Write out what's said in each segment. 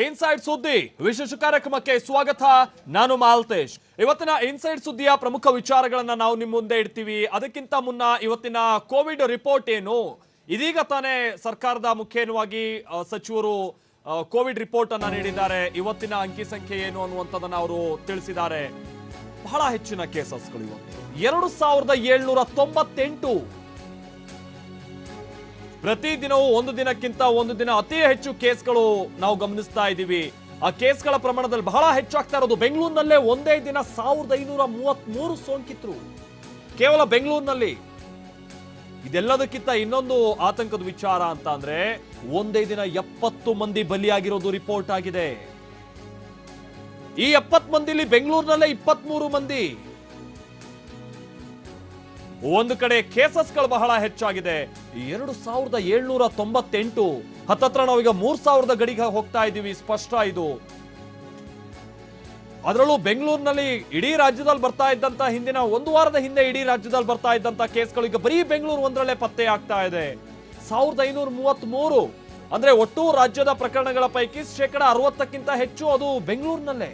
Inside ಸುದ್ದಿ ವಿಶೇಷ ಕಾರ್ಯಕ್ರಮಕ್ಕೆ ಸ್ವಾಗತ. ನಾನು ಮಾಲ್ತೇಶ್. ಇವತ್ತಿನ ಇನ್ಸೈಡ್ ಸುದ್ದಿಯ ಪ್ರಮುಖ ವಿಚಾರಗಳನ್ನ ನಾವು ನಿಮ್ಮ ಮುಂದೆ ಇಡ್ತೀವಿ. ಅದಕ್ಕಿಂತ ಮುನ್ನ ಇವತ್ತಿನ ಕೋವಿಡ್ ರಿಪೋರ್ಟ್ ಏನು, ಇದೀಗ ತಾನೇ ಸರ್ಕಾರದ ಮುಖ್ಯವಾಗಿ ಸಚಿವರು ಕೋವಿಡ್ ರಿಪೋರ್ಟ್ ಅನ್ನ ನೀಡಿದ್ದಾರೆ. ಇವತ್ತಿನ ಅಂಕಿ ಸಂಖ್ಯೆ ಏನು ಅನ್ನುವಂಥದ್ದನ್ನ ಅವರು ತಿಳಿಸಿದ್ದಾರೆ. ಬಹಳ ಹೆಚ್ಚಿನ ಕೇಸಸ್ಗಳು ಇವತ್ತು 2798. ಪ್ರತಿದಿನವೂ ಒಂದು ದಿನಕ್ಕಿಂತ ಒಂದು ದಿನ ಅತಿ ಹೆಚ್ಚು ಕೇಸ್ಗಳು ನಾವು ಗಮನಿಸ್ತಾ ಇದ್ದೀವಿ. ಆ ಕೇಸ್ಗಳ ಪ್ರಮಾಣದಲ್ಲಿ ಬಹಳ ಹೆಚ್ಚಾಗ್ತಾ ಇರೋದು ಬೆಂಗಳೂರಿನಲ್ಲೇ ಒಂದೇ ದಿನ 1533 ಸೋಂಕಿತರು ಕೇವಲ ಬೆಂಗಳೂರಿನಲ್ಲಿ. ಇದೆಲ್ಲದಕ್ಕಿಂತ ಇನ್ನೊಂದು ಆತಂಕದ ವಿಚಾರ ಅಂತ ಅಂದ್ರೆ ಒಂದೇ ದಿನ 70 ಮಂದಿ ಬಲಿಯಾಗಿರೋದು ರಿಪೋರ್ಟ್ ಆಗಿದೆ. ಈ 70 ಮಂದಿಲಿ ಬೆಂಗಳೂರಿನಲ್ಲೇ 23 ಮಂದಿ. ಒಂದು ಕಡೆ ಕೇಸಸ್ಗಳು ಬಹಳ ಹೆಚ್ಚಾಗಿದೆ. 2798 ಹತ್ತತ್ರ ನಾವೀಗ 3000 ಗಡಿಗೆ ಹೋಗ್ತಾ ಇದ್ದೀವಿ. ಸ್ಪಷ್ಟ ಇದು. ಅದರಲ್ಲೂ ಬೆಂಗಳೂರಿನಲ್ಲಿ ಇಡೀ ರಾಜ್ಯದಲ್ಲಿ ಬರ್ತಾ ಇದ್ದಂತ ಹಿಂದಿನ ಒಂದು ವಾರದ ಹಿಂದೆ ಇಡೀ ರಾಜ್ಯದಲ್ಲಿ ಬರ್ತಾ ಇದ್ದಂತ ಕೇಸ್ಗಳು ಈಗ ಬರೀ ಬೆಂಗಳೂರು ಒಂದರಲ್ಲೇ ಪತ್ತೆ ಆಗ್ತಾ ಇದೆ. 1533 ಅಂದ್ರೆ ಒಟ್ಟು ರಾಜ್ಯದ ಪ್ರಕರಣಗಳ ಪೈಕಿ 60%ಕ್ಕಿಂತ ಹೆಚ್ಚು ಅದು ಬೆಂಗಳೂರಿನಲ್ಲೇ.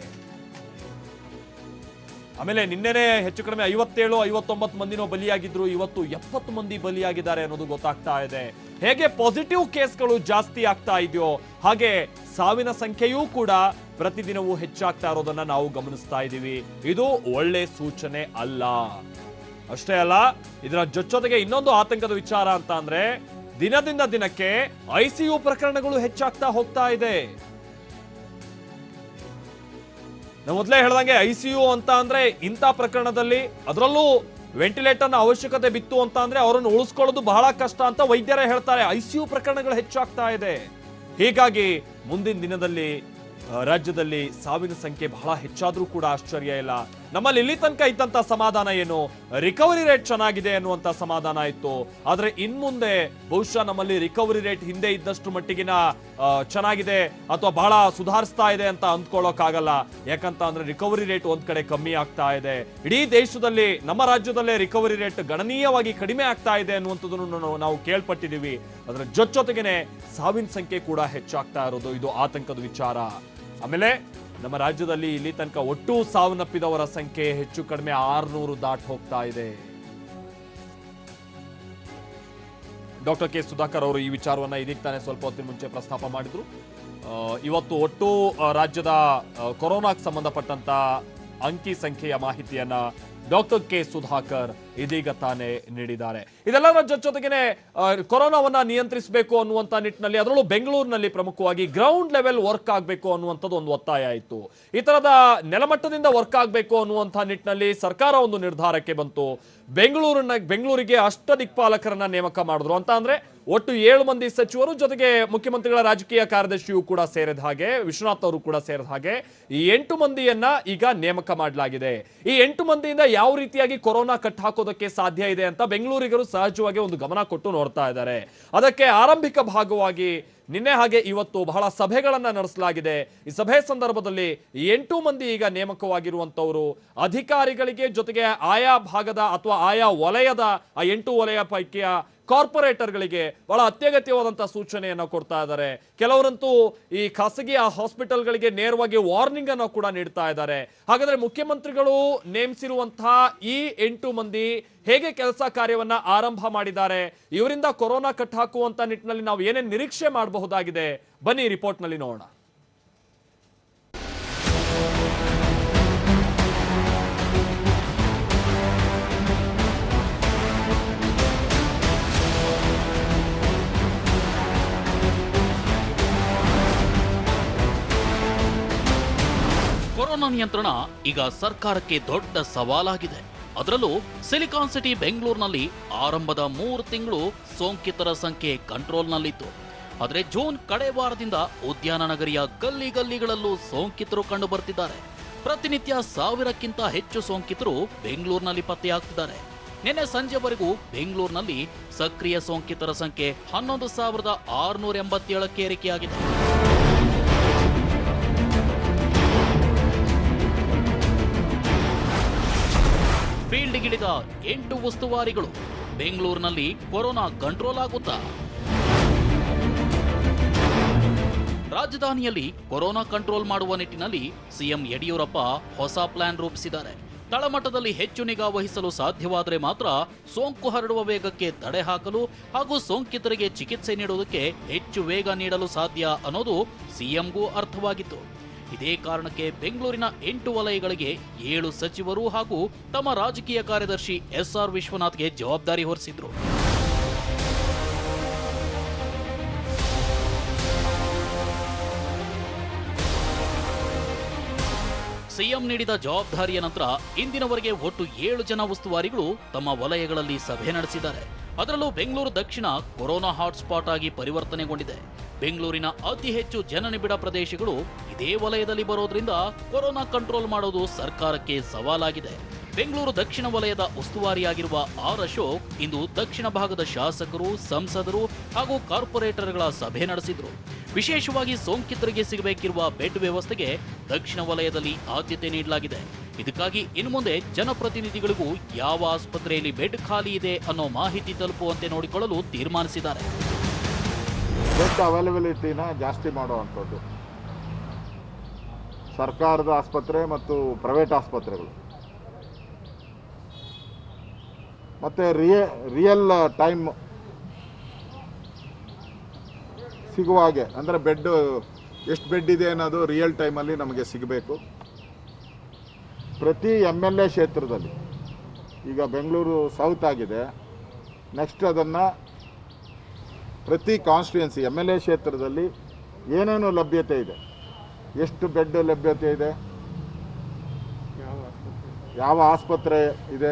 ಆಮೇಲೆ ನಿನ್ನೆನೆ ಹೆಚ್ಚು ಕಡಿಮೆ 57-59 ಮಂದಿನೋ ಬಲಿಯಾಗಿದ್ರು. ಇವತ್ತು 70 ಮಂದಿ ಬಲಿಯಾಗಿದ್ದಾರೆ ಅನ್ನೋದು ಗೊತ್ತಾಗ್ತಾ ಇದೆ. ಹೇಗೆ ಪಾಸಿಟಿವ್ ಕೇಸ್ಗಳು ಜಾಸ್ತಿ ಆಗ್ತಾ ಇದೆಯೋ ಹಾಗೆ ಸಾವಿನ ಸಂಖ್ಯೆಯೂ ಕೂಡ ಪ್ರತಿದಿನವೂ ಹೆಚ್ಚಾಗ್ತಾ ಇರೋದನ್ನ ನಾವು ಗಮನಿಸ್ತಾ ಇದ್ದೀವಿ. ಇದು ಒಳ್ಳೆ ಸೂಚನೆ ಅಲ್ಲ. ಅಷ್ಟೇ ಅಲ್ಲ, ಇದರ ಜೊತೆಗೆ ಇನ್ನೊಂದು ಆತಂಕದ ವಿಚಾರ ಅಂತ ಅಂದ್ರೆ ದಿನದಿಂದ ದಿನಕ್ಕೆ ICU ಪ್ರಕರಣಗಳು ಹೆಚ್ಚಾಗ್ತಾ ಹೋಗ್ತಾ ಇದೆ. ನಾವು ಮೊದಲೇ ಹೇಳ್ದಂಗೆ ICU ಅಂತ ಅಂದ್ರೆ ಇಂಥ ಪ್ರಕರಣದಲ್ಲಿ ಅದರಲ್ಲೂ ವೆಂಟಿಲೇಟರ್ನ ಅವಶ್ಯಕತೆ ಬಿತ್ತು ಅಂತ ಅಂದ್ರೆ ಅವರನ್ನು ಉಳಿಸ್ಕೊಳ್ಳೋದು ಬಹಳ ಕಷ್ಟ ಅಂತ ವೈದ್ಯರೇ ಹೇಳ್ತಾರೆ. ICU ಪ್ರಕರಣಗಳು ಹೆಚ್ಚಾಗ್ತಾ ಇದೆ. ಹೀಗಾಗಿ ಮುಂದಿನ ದಿನದಲ್ಲಿ ರಾಜ್ಯದಲ್ಲಿ ಸಾವಿನ ಸಂಖ್ಯೆ ಬಹಳ ಹೆಚ್ಚಾದ್ರೂ ಕೂಡ ಆಶ್ಚರ್ಯ ಇಲ್ಲ. ನಮ್ಮಲ್ಲಿ ಇಲ್ಲಿ ತನಕ ಇದ್ದಂತ ಸಮಾಧಾನ ಏನು, ರಿಕವರಿ ರೇಟ್ ಚೆನ್ನಾಗಿದೆ ಅನ್ನುವಂತ ಸಮಾಧಾನ ಇತ್ತು. ಆದ್ರೆ ಇನ್ಮುಂದೆ ಬಹುಶಃ ನಮ್ಮಲ್ಲಿ ರಿಕವರಿ ರೇಟ್ ಹಿಂದೆ ಇದ್ದಷ್ಟು ಮಟ್ಟಿಗಿನ ಚೆನ್ನಾಗಿದೆ ಅಥವಾ ಬಹಳ ಸುಧಾರಿಸ್ತಾ ಇದೆ ಅಂತ ಅಂದ್ಕೊಳ್ಳೋಕ್ಕಾಗಲ್ಲ. ಯಾಕಂತ ಅಂದ್ರೆ ರಿಕವರಿ ರೇಟ್ ಒಂದ್ ಕಡೆ ಕಮ್ಮಿ ಆಗ್ತಾ ಇದೆ. ಇಡೀ ದೇಶದಲ್ಲಿ ನಮ್ಮ ರಾಜ್ಯದಲ್ಲೇ ರಿಕವರಿ ರೇಟ್ ಗಣನೀಯವಾಗಿ ಕಡಿಮೆ ಆಗ್ತಾ ಇದೆ ಅನ್ನುವಂಥದ್ದನ್ನು ನಾವು ಕೇಳ್ಪಟ್ಟಿದ್ದೀವಿ. ಅದರ ಜೊತೆಗೇನೆ ಸಾವಿನ ಸಂಖ್ಯೆ ಕೂಡ ಹೆಚ್ಚಾಗ್ತಾ ಇರೋದು ಇದು ಆತಂಕದ ವಿಚಾರ. ಆಮೇಲೆ ನಮ್ಮ ರಾಜ್ಯದಲ್ಲಿ ಇಲ್ಲಿ ತನಕ ಒಟ್ಟು ಸಾವನ್ನಪ್ಪಿದವರ ಸಂಖ್ಯೆ ಹೆಚ್ಚು ಕಡಿಮೆ 600 ದಾಟ್ ಹೋಗ್ತಾ ಇದೆ. ಡಾಕ್ಟರ್ ಕೆ ಸುಧಾಕರ್ ಅವರು ಈ ವಿಚಾರವನ್ನ ಇದೀಗ ತಾನೇ ಸ್ವಲ್ಪ ಹೊತ್ತಿನ ಮುಂಚೆ ಪ್ರಸ್ತಾಪ ಮಾಡಿದ್ರು. ಇವತ್ತು ಒಟ್ಟು ರಾಜ್ಯದ ಕೊರೋನಾಗೆ ಸಂಬಂಧಪಟ್ಟಂತ ಅಂಕಿ ಸಂಖ್ಯೆಯ ಮಾಹಿತಿಯನ್ನ ಡಾಕ್ಟರ್ ಕೆ ಸುಧಾಕರ್ ಇದೀಗ ತಾನೇ ನೀಡಿದ್ದಾರೆ. ಇದೆಲ್ಲರ ಜೊತೆಗೇನೆ ಕೊರೋನಾವನ್ನ ನಿಯಂತ್ರಿಸಬೇಕು ಅನ್ನುವಂತ ನಿಟ್ಟಿನಲ್ಲಿ ಅದರಲ್ಲೂ ಬೆಂಗಳೂರಿನಲ್ಲಿ ಪ್ರಮುಖವಾಗಿ ಗ್ರೌಂಡ್ ಲೆವೆಲ್ ವರ್ಕ್ ಆಗಬೇಕು ಅನ್ನುವಂಥದ್ದು ಒಂದು ಒತ್ತಾಯ ಇತ್ತು. ಈ ತರದ ನೆಲಮಟ್ಟದಿಂದ ವರ್ಕ್ ಆಗಬೇಕು ಅನ್ನುವಂಥ ನಿಟ್ಟಿನಲ್ಲಿ ಸರ್ಕಾರ ಒಂದು ನಿರ್ಧಾರಕ್ಕೆ ಬಂತು. ಬೆಂಗಳೂರಿಗೆ ಅಷ್ಟದಿಕ್ಪಾಲಕರನ್ನ ನೇಮಕ ಮಾಡಿದ್ರು. ಅಂತ ಅಂದ್ರೆ ಒಟ್ಟು 7 ಮಂದಿ ಸಚಿವರು ಜೊತೆಗೆ ಮುಖ್ಯಮಂತ್ರಿಗಳ ರಾಜಕೀಯ ಕಾರ್ಯದರ್ಶಿಯು ಕೂಡ ಸೇರಿದ ಹಾಗೆ, ವಿಶ್ವನಾಥ್ ಅವರು ಕೂಡ ಸೇರಿದ ಹಾಗೆ ಈ 8 ಮಂದಿಯನ್ನ ಈಗ ನೇಮಕ ಮಾಡಲಾಗಿದೆ. ಈ 8 ಮಂದಿಯಿಂದ ಯಾವ ರೀತಿಯಾಗಿ ಕೊರೋನಾ ಕಟ್ ಹಾಕೋದಕ್ಕೆ ಸಾಧ್ಯ ಇದೆ ಅಂತ ಬೆಂಗಳೂರಿಗರು ಸಹಜವಾಗಿ ಒಂದು ಗಮನ ಕೊಟ್ಟು ನೋಡ್ತಾ ಇದ್ದಾರೆ. ಅದಕ್ಕೆ ಆರಂಭಿಕ ಭಾಗವಾಗಿ ನಿನ್ನೆ ಹಾಗೆ ಇವತ್ತು ಬಹಳ ಸಭೆಗಳನ್ನ ನಡೆಸಲಾಗಿದೆ. ಈ ಸಭೆ ಸಂದರ್ಭದಲ್ಲಿ 8 ಮಂದಿ ಈಗ ನೇಮಕವಾಗಿರುವಂತವರು ಅಧಿಕಾರಿಗಳಿಗೆ ಜೊತೆಗೆ ಆಯಾ ಭಾಗದ ಅಥವಾ ಆಯಾ ವಲಯದ ಆ 8 ವಲಯ ಪೈಕಿಯ ಕಾರ್ಪೊರೇಟರ್ಗಳಿಗೆ ಬಹಳ ಅತ್ಯಗತ್ಯವಾದಂತಹ ಸೂಚನೆಯನ್ನ ಕೊಡ್ತಾ ಇದ್ದಾರೆ. ಕೆಲವರಂತೂ ಈ ಖಾಸಗಿ ಹಾಸ್ಪಿಟಲ್ಗಳಿಗೆ ನೇರವಾಗಿ ವಾರ್ನಿಂಗ್ ಅನ್ನು ಕೂಡ ನೀಡ್ತಾ ಇದ್ದಾರೆ. ಹಾಗಾದ್ರೆ ಮುಖ್ಯಮಂತ್ರಿಗಳು ನೇಮಿಸಿರುವಂತಹ ಈ 8 ಮಂದಿ ಹೇಗೆ ಕೆಲಸ ಕಾರ್ಯವನ್ನ ಆರಂಭ ಮಾಡಿದ್ದಾರೆ, ಇವರಿಂದ ಕೊರೋನಾ ಕಟ್ ಹಾಕುವಂತ ನಿಟ್ಟಿನಲ್ಲಿ ನಾವು ಏನೇನು ನಿರೀಕ್ಷೆ ಮಾಡಬಹುದಾಗಿದೆ, ಬನ್ನಿ ರಿಪೋರ್ಟ್ ನಲ್ಲಿ ನೋಡೋಣ. ಕೊರೋನಾ ನಿಯಂತ್ರಣ ಈಗ ಸರ್ಕಾರಕ್ಕೆ ದೊಡ್ಡ ಸವಾಲಾಗಿದೆ. ಅದರಲ್ಲೂ ಸಿಲಿಕಾನ್ ಸಿಟಿ ಬೆಂಗಳೂರಿನಲ್ಲಿ ಆರಂಭದ 3 ತಿಂಗಳು ಸೋಂಕಿತರ ಸಂಖ್ಯೆ ಕಂಟ್ರೋಲ್ನಲ್ಲಿತ್ತು. ಆದರೆ ಜೂನ್ ಕಡೆ ವಾರದಿಂದ ಉದ್ಯಾನ ನಗರಿಯ ಗಲ್ಲಿಗಳಲ್ಲೂ ಸೋಂಕಿತರು ಕಂಡು ಬರ್ತಿದ್ದಾರೆ. ಪ್ರತಿನಿತ್ಯ 1000ಕ್ಕಿಂತ ಹೆಚ್ಚು ಸೋಂಕಿತರು ಬೆಂಗಳೂರಿನಲ್ಲಿ ಪತ್ತೆಯಾಗ್ತಿದ್ದಾರೆ. ನಿನ್ನೆ ಸಂಜೆವರೆಗೂ ಬೆಂಗಳೂರಿನಲ್ಲಿ ಸಕ್ರಿಯ ಸೋಂಕಿತರ ಸಂಖ್ಯೆ 11,687ಕ್ಕೆ ಏರಿಕೆಯಾಗಿದೆ. ಫೀಲ್ಡ್ಗಿಳಿದ 8 ಉಸ್ತುವಾರಿಗಳು. ಬೆಂಗಳೂರಿನಲ್ಲಿ ಕೊರೋನಾ ಕಂಟ್ರೋಲ್ ಆಗುತ್ತಾ? ರಾಜಧಾನಿಯಲ್ಲಿ ಕೊರೋನಾ ಕಂಟ್ರೋಲ್ ಮಾಡುವ ನಿಟ್ಟಿನಲ್ಲಿ ಸಿಎಂ ಯಡಿಯೂರಪ್ಪ ಹೊಸ ಪ್ಲಾನ್ ರೂಪಿಸಿದ್ದಾರೆ. ತಳಮಟ್ಟದಲ್ಲಿ ಹೆಚ್ಚು ನಿಗಾ ವಹಿಸಲು ಸಾಧ್ಯವಾದರೆ ಮಾತ್ರ ಸೋಂಕು ಹರಡುವ ವೇಗಕ್ಕೆ ತಡೆ ಹಾಕಲು ಹಾಗೂ ಸೋಂಕಿತರಿಗೆ ಚಿಕಿತ್ಸೆ ನೀಡುವುದಕ್ಕೆ ಹೆಚ್ಚು ವೇಗ ನೀಡಲು ಸಾಧ್ಯ ಅನ್ನೋದು ಸಿಎಂಗೂ ಅರ್ಥವಾಗಿತ್ತು. ಇದೇ ಕಾರಣಕ್ಕೆ ಬೆಂಗಳೂರಿನ 8 ವಲಯಗಳಿಗೆ 7 ಸಚಿವರು ಹಾಗೂ ತಮ್ಮ ರಾಜಕೀಯ ಕಾರ್ಯದರ್ಶಿ SR ವಿಶ್ವನಾಥ್ಗೆ ಜವಾಬ್ದಾರಿ ಹೊರಿಸಿದ್ರು. ಸಿಎಂ ನೀಡಿದ ಜವಾಬ್ದಾರಿಯ ನಂತರ ಇಂದಿನವರೆಗೆ ಒಟ್ಟು 7 ಜನ ಉಸ್ತುವಾರಿಗಳು ತಮ್ಮ ವಲಯಗಳಲ್ಲಿ ಸಭೆ ನಡೆಸಿದ್ದಾರೆ. ಅದರಲ್ಲೂ ಬೆಂಗಳೂರು ದಕ್ಷಿಣ ಕೊರೋನಾ ಹಾಟ್ಸ್ಪಾಟ್ ಆಗಿ ಪರಿವರ್ತನೆಗೊಂಡಿದೆ. ಬೆಂಗಳೂರಿನ ಅತಿ ಹೆಚ್ಚು ಜನನಿಬಿಡ ಪ್ರದೇಶಗಳು ಇದೇ ವಲಯದಲ್ಲಿ ಬರೋದ್ರಿಂದ ಕೊರೋನಾ ಕಂಟ್ರೋಲ್ ಮಾಡೋದು ಸರ್ಕಾರಕ್ಕೆ ಸವಾಲಾಗಿದೆ. ಬೆಂಗಳೂರು ದಕ್ಷಿಣ ವಲಯದ ಉಸ್ತುವಾರಿಯಾಗಿರುವ ಆರ್ ಅಶೋಕ್ ಇಂದು ದಕ್ಷಿಣ ಭಾಗದ ಶಾಸಕರು, ಸಂಸದರು ಹಾಗೂ ಕಾರ್ಪೊರೇಟರ್ಗಳ ಸಭೆ ನಡೆಸಿದ್ರು. ವಿಶೇಷವಾಗಿ ಸೋಂಕಿತರಿಗೆ ಸಿಗಬೇಕಿರುವ ಬೆಡ್ ವ್ಯವಸ್ಥೆಗೆ ದಕ್ಷಿಣ ವಲಯದಲ್ಲಿ ಆದ್ಯತೆ ನೀಡಲಾಗಿದೆ. ಇದಕ್ಕಾಗಿ ಇನ್ನು ಮುಂದೆ ಜನಪ್ರತಿನಿಧಿಗಳಿಗೂ ಯಾವ ಆಸ್ಪತ್ರೆಯಲ್ಲಿ ಬೆಡ್ ಖಾಲಿ ಇದೆ ಅನ್ನೋ ಮಾಹಿತಿ ತಲುಪುವಂತೆ ನೋಡಿಕೊಳ್ಳಲು ತೀರ್ಮಾನಿಸಿದ್ದಾರೆ. ಬೆಡ್ ಅವೈಲಬಿಲಿಟಿನ ಜಾಸ್ತಿ ಮಾಡುವಂಥದ್ದು ಸರ್ಕಾರದ ಆಸ್ಪತ್ರೆ ಮತ್ತು ಪ್ರೈವೇಟ್ ಆಸ್ಪತ್ರೆಗಳು, ಮತ್ತು ರಿಯಲ್ ಟೈಮ್ ಸಿಗುವ ಹಾಗೆ, ಅಂದರೆ ಬೆಡ್ ಎಷ್ಟು ಬೆಡ್ ಇದೆ ಅನ್ನೋದು ರಿಯಲ್ ಟೈಮಲ್ಲಿ ನಮಗೆ ಸಿಗಬೇಕು. ಪ್ರತಿ MLA ಕ್ಷೇತ್ರದಲ್ಲಿ, ಈಗ ಬೆಂಗಳೂರು ಸೌತ್ ಆಗಿದೆ, ನೆಕ್ಸ್ಟ್ ಅದನ್ನು ಪ್ರತಿ ಕಾನ್ಸ್ಟಿಟ್ಯೂನ್ಸಿ MLA ಕ್ಷೇತ್ರದಲ್ಲಿ ಏನೇನು ಲಭ್ಯತೆ ಇದೆ, ಎಷ್ಟು ಬೆಡ್ ಲಭ್ಯತೆ ಇದೆ, ಯಾವ ಆಸ್ಪತ್ರೆ ಇದೆ,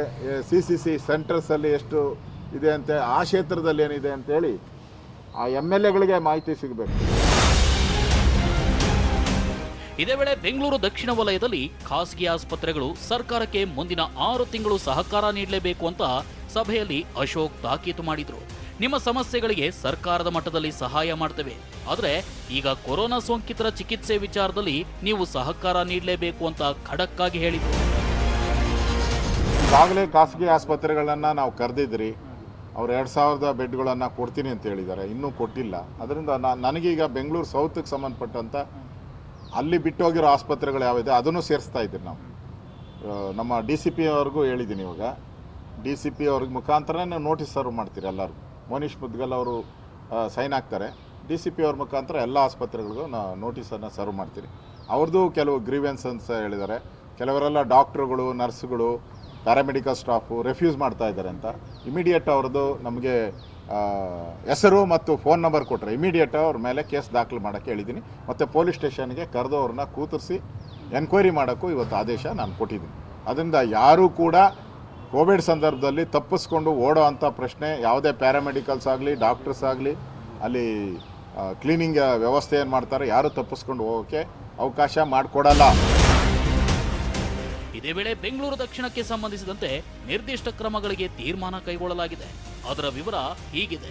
CCC ಸೆಂಟರ್ಸಲ್ಲಿ ಎಷ್ಟು ಇದೆ ಅಂತ, ಆ ಕ್ಷೇತ್ರದಲ್ಲಿ ಏನಿದೆ ಅಂತೇಳಿ ಆ MLAಗಳಿಗೆ ಮಾಹಿತಿ ಸಿಗಬೇಕು. ಇದೇ ವೇಳೆ ಬೆಂಗಳೂರು ದಕ್ಷಿಣ ವಲಯದಲ್ಲಿ ಖಾಸಗಿ ಆಸ್ಪತ್ರೆಗಳು ಸರ್ಕಾರಕ್ಕೆ ಮುಂದಿನ 6 ತಿಂಗಳು ಸಹಕಾರ ನೀಡಲೇಬೇಕು ಅಂತ ಸಭೆಯಲ್ಲಿ ಅಶೋಕ್ ತಾಕೀತು ಮಾಡಿದ್ರು. ನಿಮ್ಮ ಸಮಸ್ಯೆಗಳಿಗೆ ಸರ್ಕಾರದ ಮಟ್ಟದಲ್ಲಿ ಸಹಾಯ ಮಾಡ್ತೇವೆ, ಆದರೆ ಈಗ ಕೊರೋನಾ ಸೋಂಕಿತರ ಚಿಕಿತ್ಸೆ ವಿಚಾರದಲ್ಲಿ ನೀವು ಸಹಕಾರ ನೀಡಲೇಬೇಕು ಅಂತ ಖಡಕ್ ಆಗಿ ಹೇಳಿದ್ರು. ಈಗಾಗಲೇ ಖಾಸಗಿ ಆಸ್ಪತ್ರೆಗಳನ್ನು ನಾವು ಕರೆದಿದ್ರಿ, ಅವ್ರು 2000 ಬೆಡ್ಗಳನ್ನು ಕೊಡ್ತೀನಿ ಅಂತ ಹೇಳಿದ್ದಾರೆ, ಇನ್ನೂ ಕೊಟ್ಟಿಲ್ಲ. ಅದರಿಂದ ನನಗೀಗ ಬೆಂಗಳೂರು ಸೌತ್ಗೆ ಸಂಬಂಧಪಟ್ಟಂಥ ಅಲ್ಲಿ ಬಿಟ್ಟೋಗಿರೋ ಆಸ್ಪತ್ರೆಗಳು ಯಾವಿದೆ ಅದನ್ನು ಸೇರಿಸ್ತಾ ಇದ್ದೀರಿ ನಾವು. ನಮ್ಮ DCP ಅವ್ರಿಗೂ ಹೇಳಿದ್ದೀನಿ, ಇವಾಗ DCP ಅವ್ರಿಗೆ ಮುಖಾಂತರ ನೋಟಿಸ್ ಸರ್ವ್ ಮಾಡ್ತೀರಿ ಎಲ್ಲರಿಗೂ. ಮೋನಿಶ್ ಮುದ್ಗಲ್ ಅವರು ಸೈನ್ ಹಾಕ್ತಾರೆ, DCP ಅವ್ರ ಮುಖಾಂತರ ಎಲ್ಲ ಆಸ್ಪತ್ರೆಗಳಿಗೂ ನೋಟಿಸನ್ನು ಸರ್ವ್ ಮಾಡ್ತೀರಿ. ಅವ್ರದ್ದು ಕೆಲವು ಗ್ರೀವೆನ್ಸ್ ಅಂತ ಹೇಳಿದ್ದಾರೆ. ಕೆಲವರೆಲ್ಲ ಡಾಕ್ಟ್ರುಗಳು, ನರ್ಸ್ಗಳು, ಪ್ಯಾರಾಮೆಡಿಕಲ್ ಸ್ಟಾಫು ರೆಫ್ಯೂಸ್ ಮಾಡ್ತಾ ಇದ್ದಾರೆ ಅಂತ. ಇಮಿಡಿಯೇಟ್ ಅವ್ರದ್ದು ನಮಗೆ ಹೆಸರು ಮತ್ತು ಫೋನ್ ನಂಬರ್ ಕೊಟ್ಟರೆ ಇಮಿಡಿಯೇಟ್ ಅವ್ರ ಮೇಲೆ ಕೇಸ್ ದಾಖಲು ಮಾಡೋಕ್ಕೆ ಹೇಳಿದ್ದೀನಿ. ಮತ್ತು ಪೊಲೀಸ್ ಸ್ಟೇಷನ್ಗೆ ಕರೆದು ಅವ್ರನ್ನ ಕೂತರಿಸಿ ಎನ್ಕ್ವೈರಿ ಮಾಡೋಕ್ಕೂ ಇವತ್ತು ಆದೇಶ ನಾನು ಕೊಟ್ಟಿದ್ದೀನಿ. ಅದರಿಂದ ಯಾರೂ ಕೂಡ ಕೋವಿಡ್ ಸಂದರ್ಭದಲ್ಲಿ ತಪ್ಪಿಸ್ಕೊಂಡು ಓಡೋ ಅಂಥ ಪ್ರಶ್ನೆ ಯಾವುದೇ ಪ್ಯಾರಾಮೆಡಿಕಲ್ಸ್ ಆಗಲಿ, ಡಾಕ್ಟರ್ಸ್ ಆಗಲಿ, ಅಲ್ಲಿ ಕ್ಲೀನಿಂಗ್ ವ್ಯವಸ್ಥೆ ಏನು ಮಾಡ್ತಾರೆ, ಯಾರೂ ತಪ್ಪಿಸ್ಕೊಂಡು ಹೋಗೋಕ್ಕೆ ಅವಕಾಶ ಮಾಡಿಕೊಡಲ್ಲ. ಇದೇ ವೇಳೆ ಬೆಂಗಳೂರು ದಕ್ಷಿಣಕ್ಕೆ ಸಂಬಂಧಿಸಿದಂತೆ ನಿರ್ದಿಷ್ಟ ಕ್ರಮಗಳಿಗೆ ತೀರ್ಮಾನ ಕೈಗೊಳ್ಳಲಾಗಿದೆ. ಅದರ ವಿವರ ಹೀಗಿದೆ.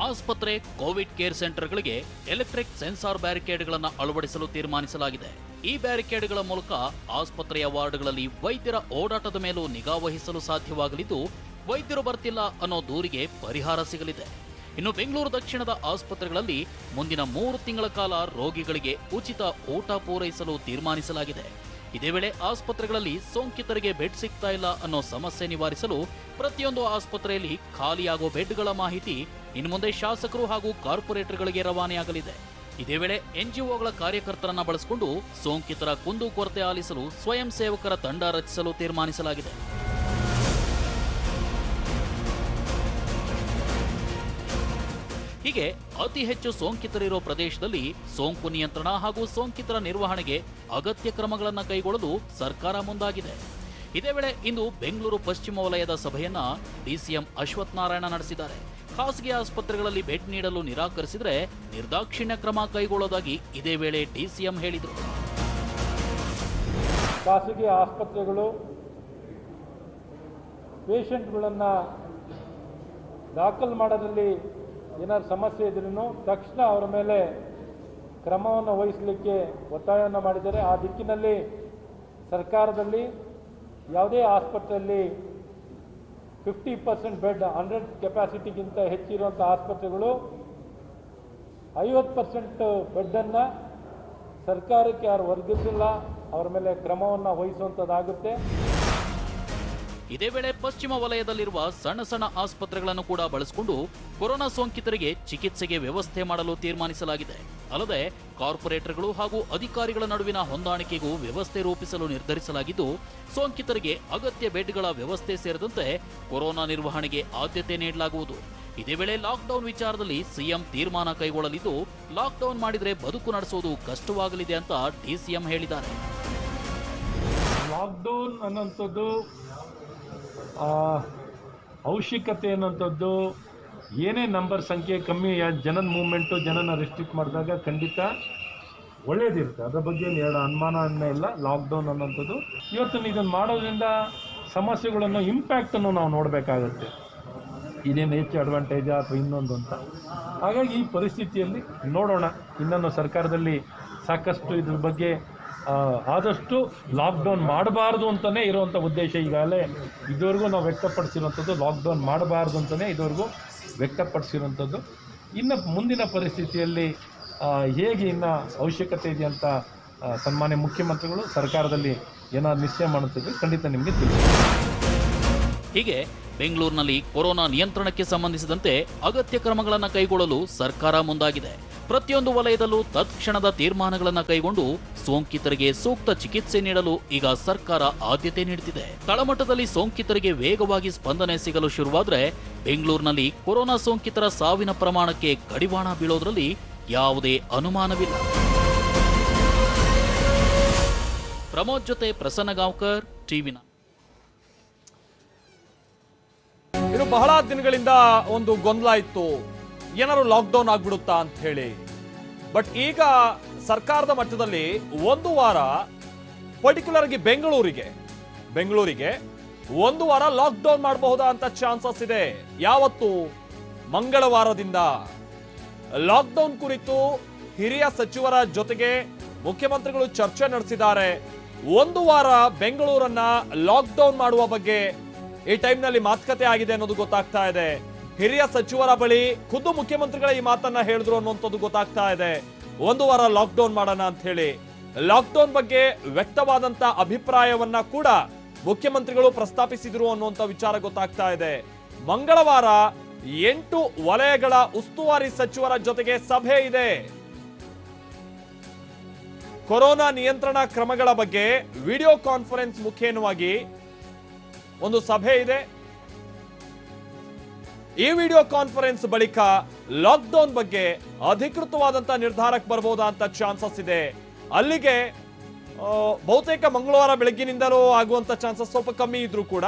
ಆಸ್ಪತ್ರೆ, ಕೋವಿಡ್ ಕೇರ್ ಸೆಂಟರ್ಗಳಿಗೆ ಎಲೆಕ್ಟ್ರಿಕ್ ಸೆನ್ಸಾರ್ ಬ್ಯಾರಿಕೇಡ್ಗಳನ್ನು ಅಳವಡಿಸಲು ತೀರ್ಮಾನಿಸಲಾಗಿದೆ. ಈ ಬ್ಯಾರಿಕೇಡ್ಗಳ ಮೂಲಕ ಆಸ್ಪತ್ರೆಯ ವಾರ್ಡ್ಗಳಲ್ಲಿ ವೈದ್ಯರ ಓಡಾಟದ ಮೇಲೂ ನಿಗಾ ವಹಿಸಲು ಸಾಧ್ಯವಾಗಲಿದ್ದು, ವೈದ್ಯರು ಬರ್ತಿಲ್ಲ ಅನ್ನೋ ದೂರಿಗೆ ಪರಿಹಾರ ಸಿಗಲಿದೆ. ಇನ್ನು ಬೆಂಗಳೂರು ದಕ್ಷಿಣದ ಆಸ್ಪತ್ರೆಗಳಲ್ಲಿ ಮುಂದಿನ 3 ತಿಂಗಳ ಕಾಲ ರೋಗಿಗಳಿಗೆ ಉಚಿತ ಊಟ ಪೂರೈಸಲು ತೀರ್ಮಾನಿಸಲಾಗಿದೆ. ಇದೇ ವೇಳೆ ಆಸ್ಪತ್ರೆಗಳಲ್ಲಿ ಸೋಂಕಿತರಿಗೆ ಬೆಡ್ ಸಿಗ್ತಾ ಇಲ್ಲ ಅನ್ನೋ ಸಮಸ್ಯೆ ನಿವಾರಿಸಲು ಪ್ರತಿಯೊಂದು ಆಸ್ಪತ್ರೆಯಲ್ಲಿ ಖಾಲಿಯಾಗೋ ಬೆಡ್ಗಳ ಮಾಹಿತಿ ಇನ್ನು ಮುಂದೆ ಶಾಸಕರು ಹಾಗೂ ಕಾರ್ಪೊರೇಟರ್ಗಳಿಗೆ ರವಾನೆಯಾಗಲಿದೆ. ಇದೇ ವೇಳೆ NGOಗಳ ಕಾರ್ಯಕರ್ತರನ್ನ ಬಳಸಿಕೊಂಡು ಸೋಂಕಿತರ ಕುಂದುಕೊರತೆ ಆಲಿಸಲು ಸ್ವಯಂ ಸೇವಕರ ತಂಡ ರಚಿಸಲು ತೀರ್ಮಾನಿಸಲಾಗಿದೆ. ಹೀಗೆ ಅತಿ ಹೆಚ್ಚು ಸೋಂಕಿತರಿರೋ ಪ್ರದೇಶದಲ್ಲಿ ಸೋಂಕು ನಿಯಂತ್ರಣ ಹಾಗೂ ಸೋಂಕಿತರ ನಿರ್ವಹಣೆಗೆ ಅಗತ್ಯ ಕ್ರಮಗಳನ್ನು ಕೈಗೊಳ್ಳಲು ಸರ್ಕಾರ ಮುಂದಾಗಿದೆ. ಇದೇ ವೇಳೆ ಇಂದು ಬೆಂಗಳೂರು ಪಶ್ಚಿಮ ವಲಯದ ಸಭೆಯನ್ನ DCM ಅಶ್ವಥ್ ನಾರಾಯಣ ನಡೆಸಿದ್ದಾರೆ. ಖಾಸಗಿ ಆಸ್ಪತ್ರೆಗಳಲ್ಲಿ ಬೆಡ್ ನೀಡಲು ನಿರಾಕರಿಸಿದರೆ ನಿರ್ದಾಕ್ಷಿಣ್ಯ ಕ್ರಮ ಕೈಗೊಳ್ಳೋದಾಗಿ ಇದೇ ವೇಳೆ DCM ಹೇಳಿದರು. ಖಾಸಗಿ ಆಸ್ಪತ್ರೆಗಳು ಪೇಷಂಟ್ಗಳನ್ನು ದಾಖಲು ಮಾಡೋದ್ರಲ್ಲಿ ಏನಾದ್ರು ಸಮಸ್ಯೆ ಇದ್ರೂ ತಕ್ಷಣ ಅವರ ಮೇಲೆ ಕ್ರಮವನ್ನು ವಹಿಸಲಿಕ್ಕೆ ಒತ್ತಾಯವನ್ನು ಮಾಡಿದ್ದಾರೆ. ಆ ದಿಕ್ಕಿನಲ್ಲಿ ಸರ್ಕಾರದಲ್ಲಿ ಯಾವುದೇ ಆಸ್ಪತ್ರೆಯಲ್ಲಿ 50% ಬೆಡ್ 100 ಕೆಪಾಸಿಟಿಗಿಂತ ಹೆಚ್ಚಿರುವಂಥ ಆಸ್ಪತ್ರೆಗಳು 50% ಬೆಡ್ಡನ್ನು ಸರ್ಕಾರಕ್ಕೆ ಯಾರು ಒದಗಿಸಿಲ್ಲ ಅವರ ಮೇಲೆ ಕ್ರಮವನ್ನು ವಹಿಸುವಂಥದ್ದಾಗುತ್ತೆ. ಇದೇ ವೇಳೆ ಪಶ್ಚಿಮ ವಲಯದಲ್ಲಿರುವ ಸಣ್ಣ ಸಣ್ಣ ಆಸ್ಪತ್ರೆಗಳನ್ನು ಕೂಡ ಬಳಸಿಕೊಂಡು ಕೊರೋನಾ ಸೋಂಕಿತರಿಗೆ ಚಿಕಿತ್ಸೆಗೆ ವ್ಯವಸ್ಥೆ ಮಾಡಲು ತೀರ್ಮಾನಿಸಲಾಗಿದೆ. ಅಲ್ಲದೆ ಕಾರ್ಪೊರೇಟರ್ಗಳು ಹಾಗೂ ಅಧಿಕಾರಿಗಳ ನಡುವಿನ ಹೊಂದಾಣಿಕೆಗೂ ವ್ಯವಸ್ಥೆ ರೂಪಿಸಲು ನಿರ್ಧರಿಸಲಾಗಿದ್ದು, ಸೋಂಕಿತರಿಗೆ ಅಗತ್ಯ ಬೆಡ್ಗಳ ವ್ಯವಸ್ಥೆ ಸೇರಿದಂತೆ ಕೊರೋನಾ ನಿರ್ವಹಣೆಗೆ ಆದ್ಯತೆ ನೀಡಲಾಗುವುದು. ಇದೇ ವೇಳೆ ಲಾಕ್ಡೌನ್ ವಿಚಾರದಲ್ಲಿ ಸಿಎಂ ತೀರ್ಮಾನ ಕೈಗೊಳ್ಳಲಿದ್ದು, ಲಾಕ್ಡೌನ್ ಮಾಡಿದರೆ ಬದುಕು ನಡೆಸುವುದು ಕಷ್ಟವಾಗಲಿದೆ ಅಂತ ಡಿಸಿಎಂ ಹೇಳಿದ್ದಾರೆ. ಲಾಕ್ಡೌನ್ ಅನ್ನೋಂಥದ್ದು ಅವಶ್ಯಕತೆ ಅನ್ನೋಂಥದ್ದು ಏನೇ ನಂಬರ್ ಸಂಖ್ಯೆ ಕಮ್ಮಿ ಜನನ ಮೂವ್ಮೆಂಟು ಜನನ ರೆಸ್ಟ್ರಿಕ್ಟ್ ಮಾಡಿದಾಗ ಖಂಡಿತ ಒಳ್ಳೇದಿರುತ್ತೆ. ಅದರ ಬಗ್ಗೆ ಎರಡು ಅನುಮಾನನೇ ಇಲ್ಲ. ಲಾಕ್ಡೌನ್ ಅನ್ನೋಂಥದ್ದು ಇವತ್ತು ಇದನ್ನು ಮಾಡೋದ್ರಿಂದ ಸಮಸ್ಯೆಗಳನ್ನು ಇಂಪ್ಯಾಕ್ಟನ್ನು ನಾವು ನೋಡಬೇಕಾಗತ್ತೆ. ಇದೇನು ಹೆಚ್ಚು ಅಡ್ವಾಂಟೇಜಾ ಅಥವಾ ಇನ್ನೊಂದು ಅಂತ. ಹಾಗಾಗಿ ಈ ಪರಿಸ್ಥಿತಿಯಲ್ಲಿ ನೋಡೋಣ. ಇನ್ನೊಂದು ಸರ್ಕಾರದಲ್ಲಿ ಸಾಕಷ್ಟು ಇದ್ರ ಬಗ್ಗೆ ಆದಷ್ಟು ಲಾಕ್ಡೌನ್ ಮಾಡಬಾರ್ದು ಅಂತಲೇ ಇರುವಂಥ ಉದ್ದೇಶ ಈಗಾಗಲೇ ಇದುವರೆಗೂ ನಾವು ವ್ಯಕ್ತಪಡಿಸಿರುವಂಥದ್ದು. ಲಾಕ್ಡೌನ್ ಮಾಡಬಾರ್ದು ಅಂತಲೇ ಇದುವರೆಗೂ ವ್ಯಕ್ತಪಡಿಸಿರುವಂಥದ್ದು. ಇನ್ನು ಮುಂದಿನ ಪರಿಸ್ಥಿತಿಯಲ್ಲಿ ಹೇಗೆ ಇನ್ನು ಅವಶ್ಯಕತೆ ಇದೆ ಅಂತ ಸನ್ಮಾನ್ಯ ಮುಖ್ಯಮಂತ್ರಿಗಳು ಸರ್ಕಾರದಲ್ಲಿ ಏನಾದ್ರು ನಿಶ್ಚಯ ಮಾಡುತ್ತಿದ್ರೆ ಖಂಡಿತ ನಿಮಗೆ ತಿಳಿಸ್ತಾರೆ. ಹೀಗೆ ಬೆಂಗಳೂರಿನಲ್ಲಿ ಕೊರೋನಾ ನಿಯಂತ್ರಣಕ್ಕೆ ಸಂಬಂಧಿಸಿದಂತೆ ಅಗತ್ಯ ಕ್ರಮಗಳನ್ನು ಕೈಗೊಳ್ಳಲು ಸರ್ಕಾರ ಮುಂದಾಗಿದೆ. ಪ್ರತಿಯೊಂದು ವಲಯದಲ್ಲೂ ತತ್ಕ್ಷಣದ ತೀರ್ಮಾನಗಳನ್ನು ಕೈಗೊಂಡು ಸೋಂಕಿತರಿಗೆ ಸೂಕ್ತ ಚಿಕಿತ್ಸೆ ನೀಡಲು ಈಗ ಸರ್ಕಾರ ಆದ್ಯತೆ ನೀಡುತ್ತಿದೆ. ತಳಮಟ್ಟದಲ್ಲಿ ಸೋಂಕಿತರಿಗೆ ವೇಗವಾಗಿ ಸ್ಪಂದನೆ ಸಿಗಲು ಶುರುವಾದರೆ ಬೆಂಗಳೂರಿನಲ್ಲಿ ಕೊರೋನಾ ಸೋಂಕಿತರ ಸಾವಿನ ಪ್ರಮಾಣಕ್ಕೆ ಕಡಿವಾಣ ಬೀಳೋದ್ರಲ್ಲಿ ಯಾವುದೇ ಅನುಮಾನವಿಲ್ಲ. ಪ್ರಮೋದ್ ಜೊತೆ ಪ್ರಸನ್ನ ಗಾಂವ್ಕರ್, ಟಿವಿ9. ಇನ್ನು ಬಹಳ ದಿನಗಳಿಂದ ಒಂದು ಗೊಂದಲ ಇತ್ತು, ಏನಾದ್ರು ಲಾಕ್ಡೌನ್ ಆಗ್ಬಿಡುತ್ತಾ ಅಂತ ಹೇಳಿ. ಬಟ್ ಈಗ ಸರ್ಕಾರದ ಮಟ್ಟದಲ್ಲಿ ಒಂದು ವಾರ ಪರ್ಟಿಕ್ಯುಲರ್ ಆಗಿ ಬೆಂಗಳೂರಿಗೆ ಒಂದು ವಾರ ಲಾಕ್ಡೌನ್ ಮಾಡಬಹುದಾ ಅಂತ ಚಾನ್ಸಸ್ ಇದೆ. ಯಾವತ್ತು? ಮಂಗಳವಾರದಿಂದ. ಲಾಕ್ಡೌನ್ ಕುರಿತು ಹಿರಿಯ ಸಚಿವರ ಜೊತೆಗೆ ಮುಖ್ಯಮಂತ್ರಿಗಳು ಚರ್ಚೆ ನಡೆಸಿದ್ದಾರೆ. ಒಂದು ವಾರ ಬೆಂಗಳೂರನ್ನ ಲಾಕ್ಡೌನ್ ಮಾಡುವ ಬಗ್ಗೆ ಈ ಟೈಮ್ನಲ್ಲಿ ಮಾತುಕತೆ ಆಗಿದೆ ಅನ್ನೋದು ಗೊತ್ತಾಗ್ತಾ ಇದೆ. ಹಿರಿಯ ಸಚಿವರ ಬಳಿ ಖುದ್ದು ಮುಖ್ಯಮಂತ್ರಿಗಳ ಈ ಮಾತನ್ನ ಹೇಳಿದ್ರು ಅನ್ನುವಂಥದ್ದು ಗೊತ್ತಾಗ್ತಾ ಇದೆ. ಒಂದು ವಾರ ಲಾಕ್ಡೌನ್ ಮಾಡೋಣ ಅಂತ ಹೇಳಿ ಲಾಕ್ಡೌನ್ ಬಗ್ಗೆ ವ್ಯಕ್ತವಾದಂತ ಅಭಿಪ್ರಾಯವನ್ನ ಕೂಡ ಮುಖ್ಯಮಂತ್ರಿಗಳು ಪ್ರಸ್ತಾಪಿಸಿದ್ರು ಅನ್ನುವಂಥ ವಿಚಾರ ಗೊತ್ತಾಗ್ತಾ ಇದೆ. ಮಂಗಳವಾರ 8 ವಲಯಗಳ ಉಸ್ತುವಾರಿ ಸಚಿವರ ಜೊತೆಗೆ ಸಭೆ ಇದೆ. ಕೊರೋನಾ ನಿಯಂತ್ರಣ ಕ್ರಮಗಳ ಬಗ್ಗೆ ವಿಡಿಯೋ ಕಾನ್ಫರೆನ್ಸ್ ಮುಖೇನವಾಗಿ ಒಂದು ಸಭೆ ಇದೆ. ಈ ವಿಡಿಯೋ ಕಾನ್ಫರೆನ್ಸ್ ಬಳಿಕ ಲಾಕ್ಡೌನ್ ಬಗ್ಗೆ ಅಧಿಕೃತವಾದಂತಹ ನಿರ್ಧಾರಕ್ಕೆ ಬರಬಹುದಾ ಅಂತ ಚಾನ್ಸಸ್ ಇದೆ. ಅಲ್ಲಿಗೆ ಬಹುತೇಕ ಮಂಗಳವಾರ ಬೆಳಗ್ಗಿನಿಂದಲೂ ಆಗುವಂತ ಚಾನ್ಸಸ್ ಸ್ವಲ್ಪ ಕಮ್ಮಿ ಇದ್ರೂ ಕೂಡ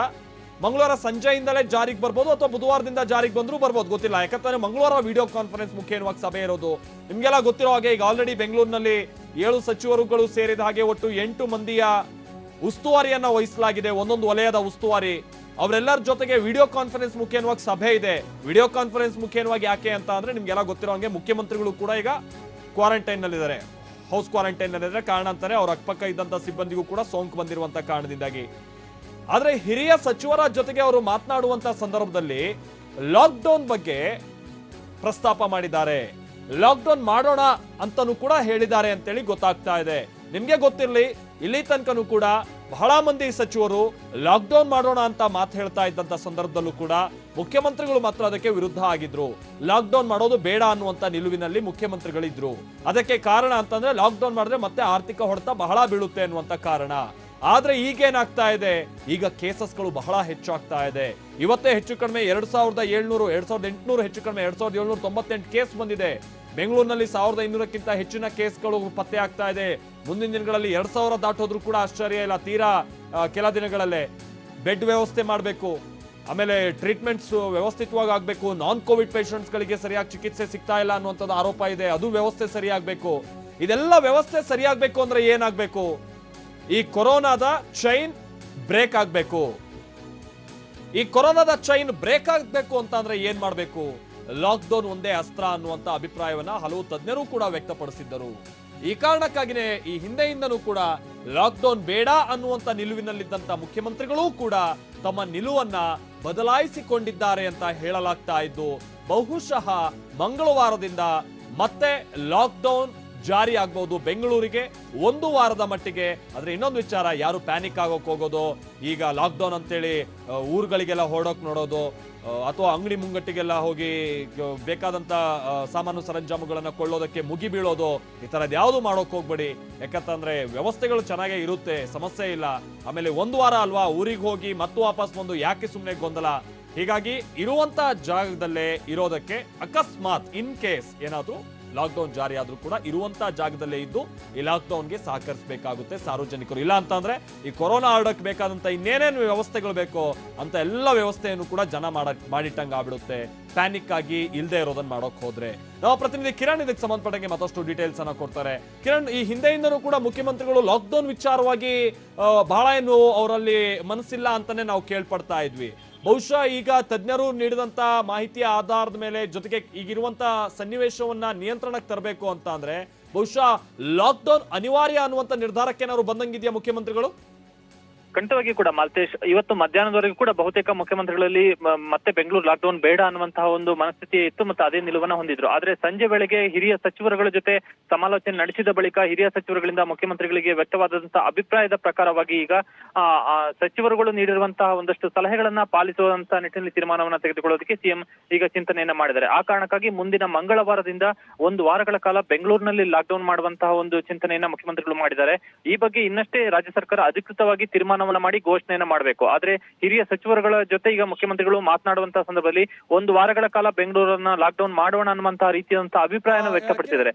ಮಂಗಳವಾರ ಸಂಜೆಯಿಂದಲೇ ಜಾರಿಗೆ ಬರ್ಬೋದು ಅಥವಾ ಬುಧವಾರದಿಂದ ಜಾರಿಗೆ ಬಂದರೂ ಬರ್ಬೋದು, ಗೊತ್ತಿಲ್ಲ. ಯಾಕಂದ್ರೆ ಮಂಗಳವಾರ ವಿಡಿಯೋ ಕಾನ್ಫರೆನ್ಸ್ ಮುಖೇನವಾಗಿ ಸಭೆ ಇರೋದು. ನಿಮ್ಗೆಲ್ಲ ಗೊತ್ತಿರೋ ಹಾಗೆ ಈಗ ಆಲ್ರೆಡಿ ಬೆಂಗಳೂರಿನಲ್ಲಿ 7 ಸಚಿವರುಗಳು ಸೇರಿದ ಹಾಗೆ ಒಟ್ಟು 8 ಮಂದಿಯ ಉಸ್ತುವಾರಿಯನ್ನ ವಹಿಸಲಾಗಿದೆ. ಒಂದೊಂದು ವಲಯದ ಉಸ್ತುವಾರಿ ಅವರೆಲ್ಲರ ಜೊತೆಗೆ ವಿಡಿಯೋ ಕಾನ್ಫರೆನ್ಸ್ ಮುಖೇನವಾಗಿ ಸಭೆ ಇದೆ. ವಿಡಿಯೋ ಕಾನ್ಫರೆನ್ಸ್ ಮುಖೇನವಾಗಿ ಯಾಕೆ ಅಂತ ಅಂದ್ರೆ ನಿಮ್ಗೆಲ್ಲ ಗೊತ್ತಿರೋ ಹಾಗೆ ಮುಖ್ಯಮಂತ್ರಿಗಳು ಕೂಡ ಈಗ ಕ್ವಾರಂಟೈನ್ ನಲ್ಲಿದ್ದಾರೆ, ಹೌಸ್ ಕ್ವಾರಂಟೈನ್ ನಲ್ಲಿದ್ದಾರೆ. ಕಾರಣ ಅಂತಾರೆ ಅವ್ರ ಅಕ್ಕಪಕ್ಕ ಇದ್ದಂತ ಸಿಬ್ಬಂದಿಗೂ ಕೂಡ ಸೋಂಕು ಬಂದಿರುವಂತ ಕಾರಣದಿಂದಾಗಿ. ಆದ್ರೆ ಹಿರಿಯ ಸಚಿವರ ಜೊತೆಗೆ ಅವರು ಮಾತನಾಡುವಂತ ಸಂದರ್ಭದಲ್ಲಿ ಲಾಕ್ಡೌನ್ ಬಗ್ಗೆ ಪ್ರಸ್ತಾಪ ಮಾಡಿದ್ದಾರೆ. ಲಾಕ್ಡೌನ್ ಮಾಡೋಣ ಅಂತಾನೂ ಕೂಡ ಹೇಳಿದ್ದಾರೆ ಅಂತೇಳಿ ಗೊತ್ತಾಗ್ತಾ ಇದೆ. ನಿಮ್ಗೆ ಗೊತ್ತಿರಲಿ, ಇಲ್ಲಿ ತನಕನೂ ಕೂಡ ಬಹಳ ಮಂದಿ ಸಚಿವರು ಲಾಕ್ಡೌನ್ ಮಾಡೋಣ ಅಂತ ಮಾತು ಹೇಳ್ತಾ ಇದ್ದಂತ ಸಂದರ್ಭದಲ್ಲೂ ಕೂಡ ಮುಖ್ಯಮಂತ್ರಿಗಳು ಮಾತ್ರ ಅದಕ್ಕೆ ವಿರುದ್ಧ ಆಗಿದ್ರು. ಲಾಕ್ಡೌನ್ ಮಾಡೋದು ಬೇಡ ಅನ್ನುವಂತ ನಿಲುವಿನಲ್ಲಿ ಮುಖ್ಯಮಂತ್ರಿಗಳಿದ್ರು. ಅದಕ್ಕೆ ಕಾರಣ ಅಂತಂದ್ರೆ ಲಾಕ್ಡೌನ್ ಮಾಡಿದ್ರೆ ಮತ್ತೆ ಆರ್ಥಿಕ ಹೊಡೆತ ಬಹಳ ಬೀಳುತ್ತೆ ಅನ್ನುವಂತ ಕಾರಣ. ಆದ್ರೆ ಈಗೇನಾಗ್ತಾ ಇದೆ, ಈಗ ಕೇಸಸ್ಗಳು ಬಹಳ ಹೆಚ್ಚಾಗ್ತಾ ಇದೆ. ಇವತ್ತೇ ಹೆಚ್ಚು ಕಡಿಮೆ 2800 ಹೆಚ್ಚು ಕಡಿಮೆ 2798 ಕೇಸ್ ಬಂದಿದೆ. ಬೆಂಗಳೂರಿನಲ್ಲಿ 1500ಕ್ಕಿಂತ ಹೆಚ್ಚಿನ ಕೇಸ್ಗಳು ಪತ್ತೆ ಆಗ್ತಾ ಇದೆ. ಮುಂದಿನ ದಿನಗಳಲ್ಲಿ 2000 ದಾಟೋದ್ರೂ ಕೂಡ ಆಶ್ಚರ್ಯ ಇಲ್ಲ. ತೀರಾ ಕೆಲ ದಿನಗಳಲ್ಲೇ ಬೆಡ್ ವ್ಯವಸ್ಥೆ ಮಾಡಬೇಕು, ಆಮೇಲೆ ಟ್ರೀಟ್ಮೆಂಟ್ಸ್ ವ್ಯವಸ್ಥಿತವಾಗಿ ಆಗಬೇಕು. ನಾನ್ ಕೋವಿಡ್ ಪೇಷಂಟ್ಸ್ಗಳಿಗೆ ಸರಿಯಾಗಿ ಚಿಕಿತ್ಸೆ ಸಿಗ್ತಾ ಇಲ್ಲ ಅನ್ನುವಂಥದ್ದು ಆರೋಪ ಇದೆ. ಅದು ವ್ಯವಸ್ಥೆ ಸರಿಯಾಗಬೇಕು. ಇದೆಲ್ಲ ವ್ಯವಸ್ಥೆ ಸರಿಯಾಗಬೇಕು ಅಂದ್ರೆ ಏನಾಗಬೇಕು? ಈ ಕೊರೋನಾದ ಚೈನ್ ಬ್ರೇಕ್ ಆಗಬೇಕು. ಈ ಕೊರೋನಾದ ಚೈನ್ ಬ್ರೇಕ್ ಆಗಬೇಕು ಅಂತ ಅಂದ್ರೆ ಏನ್ ಮಾಡಬೇಕು? ಲಾಕ್ಡೌನ್ ಒಂದೇ ಅಸ್ತ್ರ ಅನ್ನುವಂತ ಅಭಿಪ್ರಾಯವನ್ನ ಹಲವು ತಜ್ಞರು ಕೂಡ ವ್ಯಕ್ತಪಡಿಸಿದ್ದರು. ಈ ಕಾರಣಕ್ಕಾಗಿನೇ ಈ ಹಿಂದೆಯಿಂದನೂ ಕೂಡ ಲಾಕ್ಡೌನ್ ಬೇಡ ಅನ್ನುವಂತ ನಿಲುವಿನಲ್ಲಿದ್ದಂತ ಮುಖ್ಯಮಂತ್ರಿಗಳೂ ಕೂಡ ತಮ್ಮ ನಿಲುವನ್ನ ಬದಲಾಯಿಸಿಕೊಂಡಿದ್ದಾರೆ ಅಂತ ಹೇಳಲಾಗ್ತಾ ಇದ್ದು, ಬಹುಶಃ ಮಂಗಳವಾರದಿಂದ ಮತ್ತೆ ಲಾಕ್ಡೌನ್ ಜಾರಿ ಆಗ್ಬಹುದು ಬೆಂಗಳೂರಿಗೆ ಒಂದು ವಾರದ ಮಟ್ಟಿಗೆ. ಆದ್ರೆ ಇನ್ನೊಂದು ವಿಚಾರ, ಯಾರು ಪ್ಯಾನಿಕ್ ಆಗೋಕ್ ಹೋಗೋದು, ಈಗ ಲಾಕ್ಡೌನ್ ಅಂತೇಳಿ ಊರುಗಳಿಗೆಲ್ಲ ಹೊರಡೋಕ್ ನೋಡೋದು ಅಥವಾ ಅಂಗಡಿ ಮುಂಗಟ್ಟಿಗೆಲ್ಲ ಹೋಗಿ ಬೇಕಾದಂತ ಸಾಮಾನು ಸರಂಜಾಮುಗಳನ್ನ ಕೊಳ್ಳೋದಕ್ಕೆ ಮುಗಿ ಬೀಳೋದು, ಈ ತರದ್ ಯಾವ್ದು ಮಾಡೋಕ್ ಹೋಗ್ಬೇಡಿ. ಯಾಕಂತಂದ್ರೆ ವ್ಯವಸ್ಥೆಗಳು ಚೆನ್ನಾಗೇ ಇರುತ್ತೆ, ಸಮಸ್ಯೆ ಇಲ್ಲ. ಆಮೇಲೆ ಒಂದು ವಾರ ಅಲ್ವಾ, ಊರಿಗೆ ಹೋಗಿ ಮತ್ತು ವಾಪಸ್ ಬಂದು ಯಾಕೆ ಸುಮ್ಮನೆ ಗೊಂದಲ. ಹೀಗಾಗಿ ಇರುವಂತ ಜಾಗದಲ್ಲೇ ಇರೋದಕ್ಕೆ, ಅಕಸ್ಮಾತ್ ಇನ್ ಕೇಸ್ ಏನಾದ್ರೂ ಲಾಕ್ಡೌನ್ ಜಾರಿ ಆದ್ರೂ ಕೂಡ ಇರುವಂತ ಜಾಗದಲ್ಲೇ ಇದ್ದು ಈ ಲಾಕ್ಡೌನ್ಗೆ ಸಹಕರಿಸಬೇಕಾಗುತ್ತೆ ಸಾರ್ವಜನಿಕರು. ಇಲ್ಲ ಅಂತಂದ್ರೆ ಈ ಕೊರೋನಾ ಹರಡಕ್ಕೆ ಬೇಕಾದಂತ ಇನ್ನೇನೇನು ವ್ಯವಸ್ಥೆಗಳು ಬೇಕೋ ಅಂತ ಎಲ್ಲ ವ್ಯವಸ್ಥೆಯನ್ನು ಕೂಡ ಜನ ಮಾಡಿಟ್ಟಂಗೆ ಆಗ್ಬಿಡುತ್ತೆ, ಪ್ಯಾನಿಕ್ ಆಗಿ ಇಲ್ಲದೆ ಇರೋದನ್ನ ಮಾಡೋಕ್ ಹೋದ್ರೆ. ನಮ್ಮ ಪ್ರತಿನಿಧಿ ಕಿರಣ್ ಇದಕ್ಕೆ ಸಂಬಂಧಪಟ್ಟಂಗೆ ಮತ್ತಷ್ಟು ಡೀಟೇಲ್ಸ್ ಅನ್ನ ಕೊಡ್ತಾರೆ. ಕಿರಣ್, ಈ ಹಿಂದೆಯಿಂದನೂ ಕೂಡ ಮುಖ್ಯಮಂತ್ರಿಗಳು ಲಾಕ್ಡೌನ್ ವಿಚಾರವಾಗಿ ಬಹಳ ಏನು ಅವರಲ್ಲಿ ಮನಸ್ಸಿಲ್ಲ ಅಂತಾನೆ ನಾವು ಕೇಳ್ಪಡ್ತಾ ಇದ್ವಿ. ಬಹುಶಃ ಈಗ ತಜ್ಞರು ನೀಡಿದಂತ ಮಾಹಿತಿಯ ಆಧಾರದ ಮೇಲೆ, ಜೊತೆಗೆ ಈಗಿರುವಂತ ಸನ್ನಿವೇಶವನ್ನ ನಿಯಂತ್ರಣಕ್ಕೆ ತರಬೇಕು ಅಂತ ಅಂದ್ರೆ ಬಹುಶಃ ಲಾಕ್ಡೌನ್ ಅನಿವಾರ್ಯ ಅನ್ನುವಂತ ನಿರ್ಧಾರಕ್ಕೆ ಏನಾದ್ರು ಬಂದಂಗಿದೆಯಾ ಮುಖ್ಯಮಂತ್ರಿಗಳು? ಖಂಡಿತವಾಗಿ ಕೂಡ ಮಾಲ್ತೇಶ್, ಇವತ್ತು ಮಧ್ಯಾಹ್ನದವರೆಗೂ ಕೂಡ ಬಹುತೇಕ ಮುಖ್ಯಮಂತ್ರಿಗಳಲ್ಲಿ ಮತ್ತೆ ಬೆಂಗಳೂರು ಲಾಕ್ಡೌನ್ ಬೇಡ ಅನ್ನುವಂತಹ ಒಂದು ಮನಸ್ಥಿತಿ ಇತ್ತು ಮತ್ತು ಅದೇ ನಿಲುವನ್ನ ಹೊಂದಿದ್ರು. ಆದ್ರೆ ಸಂಜೆ ವೇಳೆಗೆ ಹಿರಿಯ ಸಚಿವರುಗಳ ಜೊತೆ ಸಮಾಲೋಚನೆ ನಡೆಸಿದ ಬಳಿಕ ಹಿರಿಯ ಸಚಿವರುಗಳಿಂದ ಮುಖ್ಯಮಂತ್ರಿಗಳಿಗೆ ವ್ಯಕ್ತವಾದಂತಹ ಅಭಿಪ್ರಾಯದ ಪ್ರಕಾರವಾಗಿ ಈಗ ಸಚಿವರುಗಳು ನೀಡಿರುವಂತಹ ಒಂದಷ್ಟು ಸಲಹೆಗಳನ್ನ ಪಾಲಿಸುವಂತಹ ನಿಟ್ಟಿನಲ್ಲಿ ತೀರ್ಮಾನವನ್ನ ತೆಗೆದುಕೊಳ್ಳೋದಕ್ಕೆ ಸಿಎಂ ಈಗ ಚಿಂತನೆಯನ್ನ ಮಾಡಿದ್ದಾರೆ. ಆ ಕಾರಣಕ್ಕಾಗಿ ಮುಂದಿನ ಮಂಗಳವಾರದಿಂದ ಒಂದು ವಾರಗಳ ಕಾಲ ಬೆಂಗಳೂರಿನಲ್ಲಿ ಲಾಕ್ಡೌನ್ ಮಾಡುವಂತಹ ಒಂದು ಚಿಂತನೆಯನ್ನ ಮುಖ್ಯಮಂತ್ರಿಗಳು ಮಾಡಿದ್ದಾರೆ. ಈ ಬಗ್ಗೆ ಇನ್ನಷ್ಟೇ ರಾಜ್ಯ ಸರ್ಕಾರ ಅಧಿಕೃತವಾಗಿ ತೀರ್ಮಾನವನ್ನ ಮಾಡಿ ಘೋಷಣೆಯನ್ನ ಮಾಡಬೇಕು. ಆದ್ರೆ ಹಿರಿಯ ಸಚಿವರುಗಳ ಜೊತೆ ಈಗ ಮುಖ್ಯಮಂತ್ರಿಗಳು ಮಾತನಾಡುವಂತಹ ಸಂದರ್ಭದಲ್ಲಿ ಒಂದು ವಾರಗಳ ಕಾಲ ಬೆಂಗಳೂರನ್ನ ಲಾಕ್ಡೌನ್ ಮಾಡೋಣ ಅನ್ನುವಂತಹ ರೀತಿಯಾದಂತಹ ಅಭಿಪ್ರಾಯನ ವ್ಯಕ್ತಪಡಿಸಿದ್ದಾರೆ.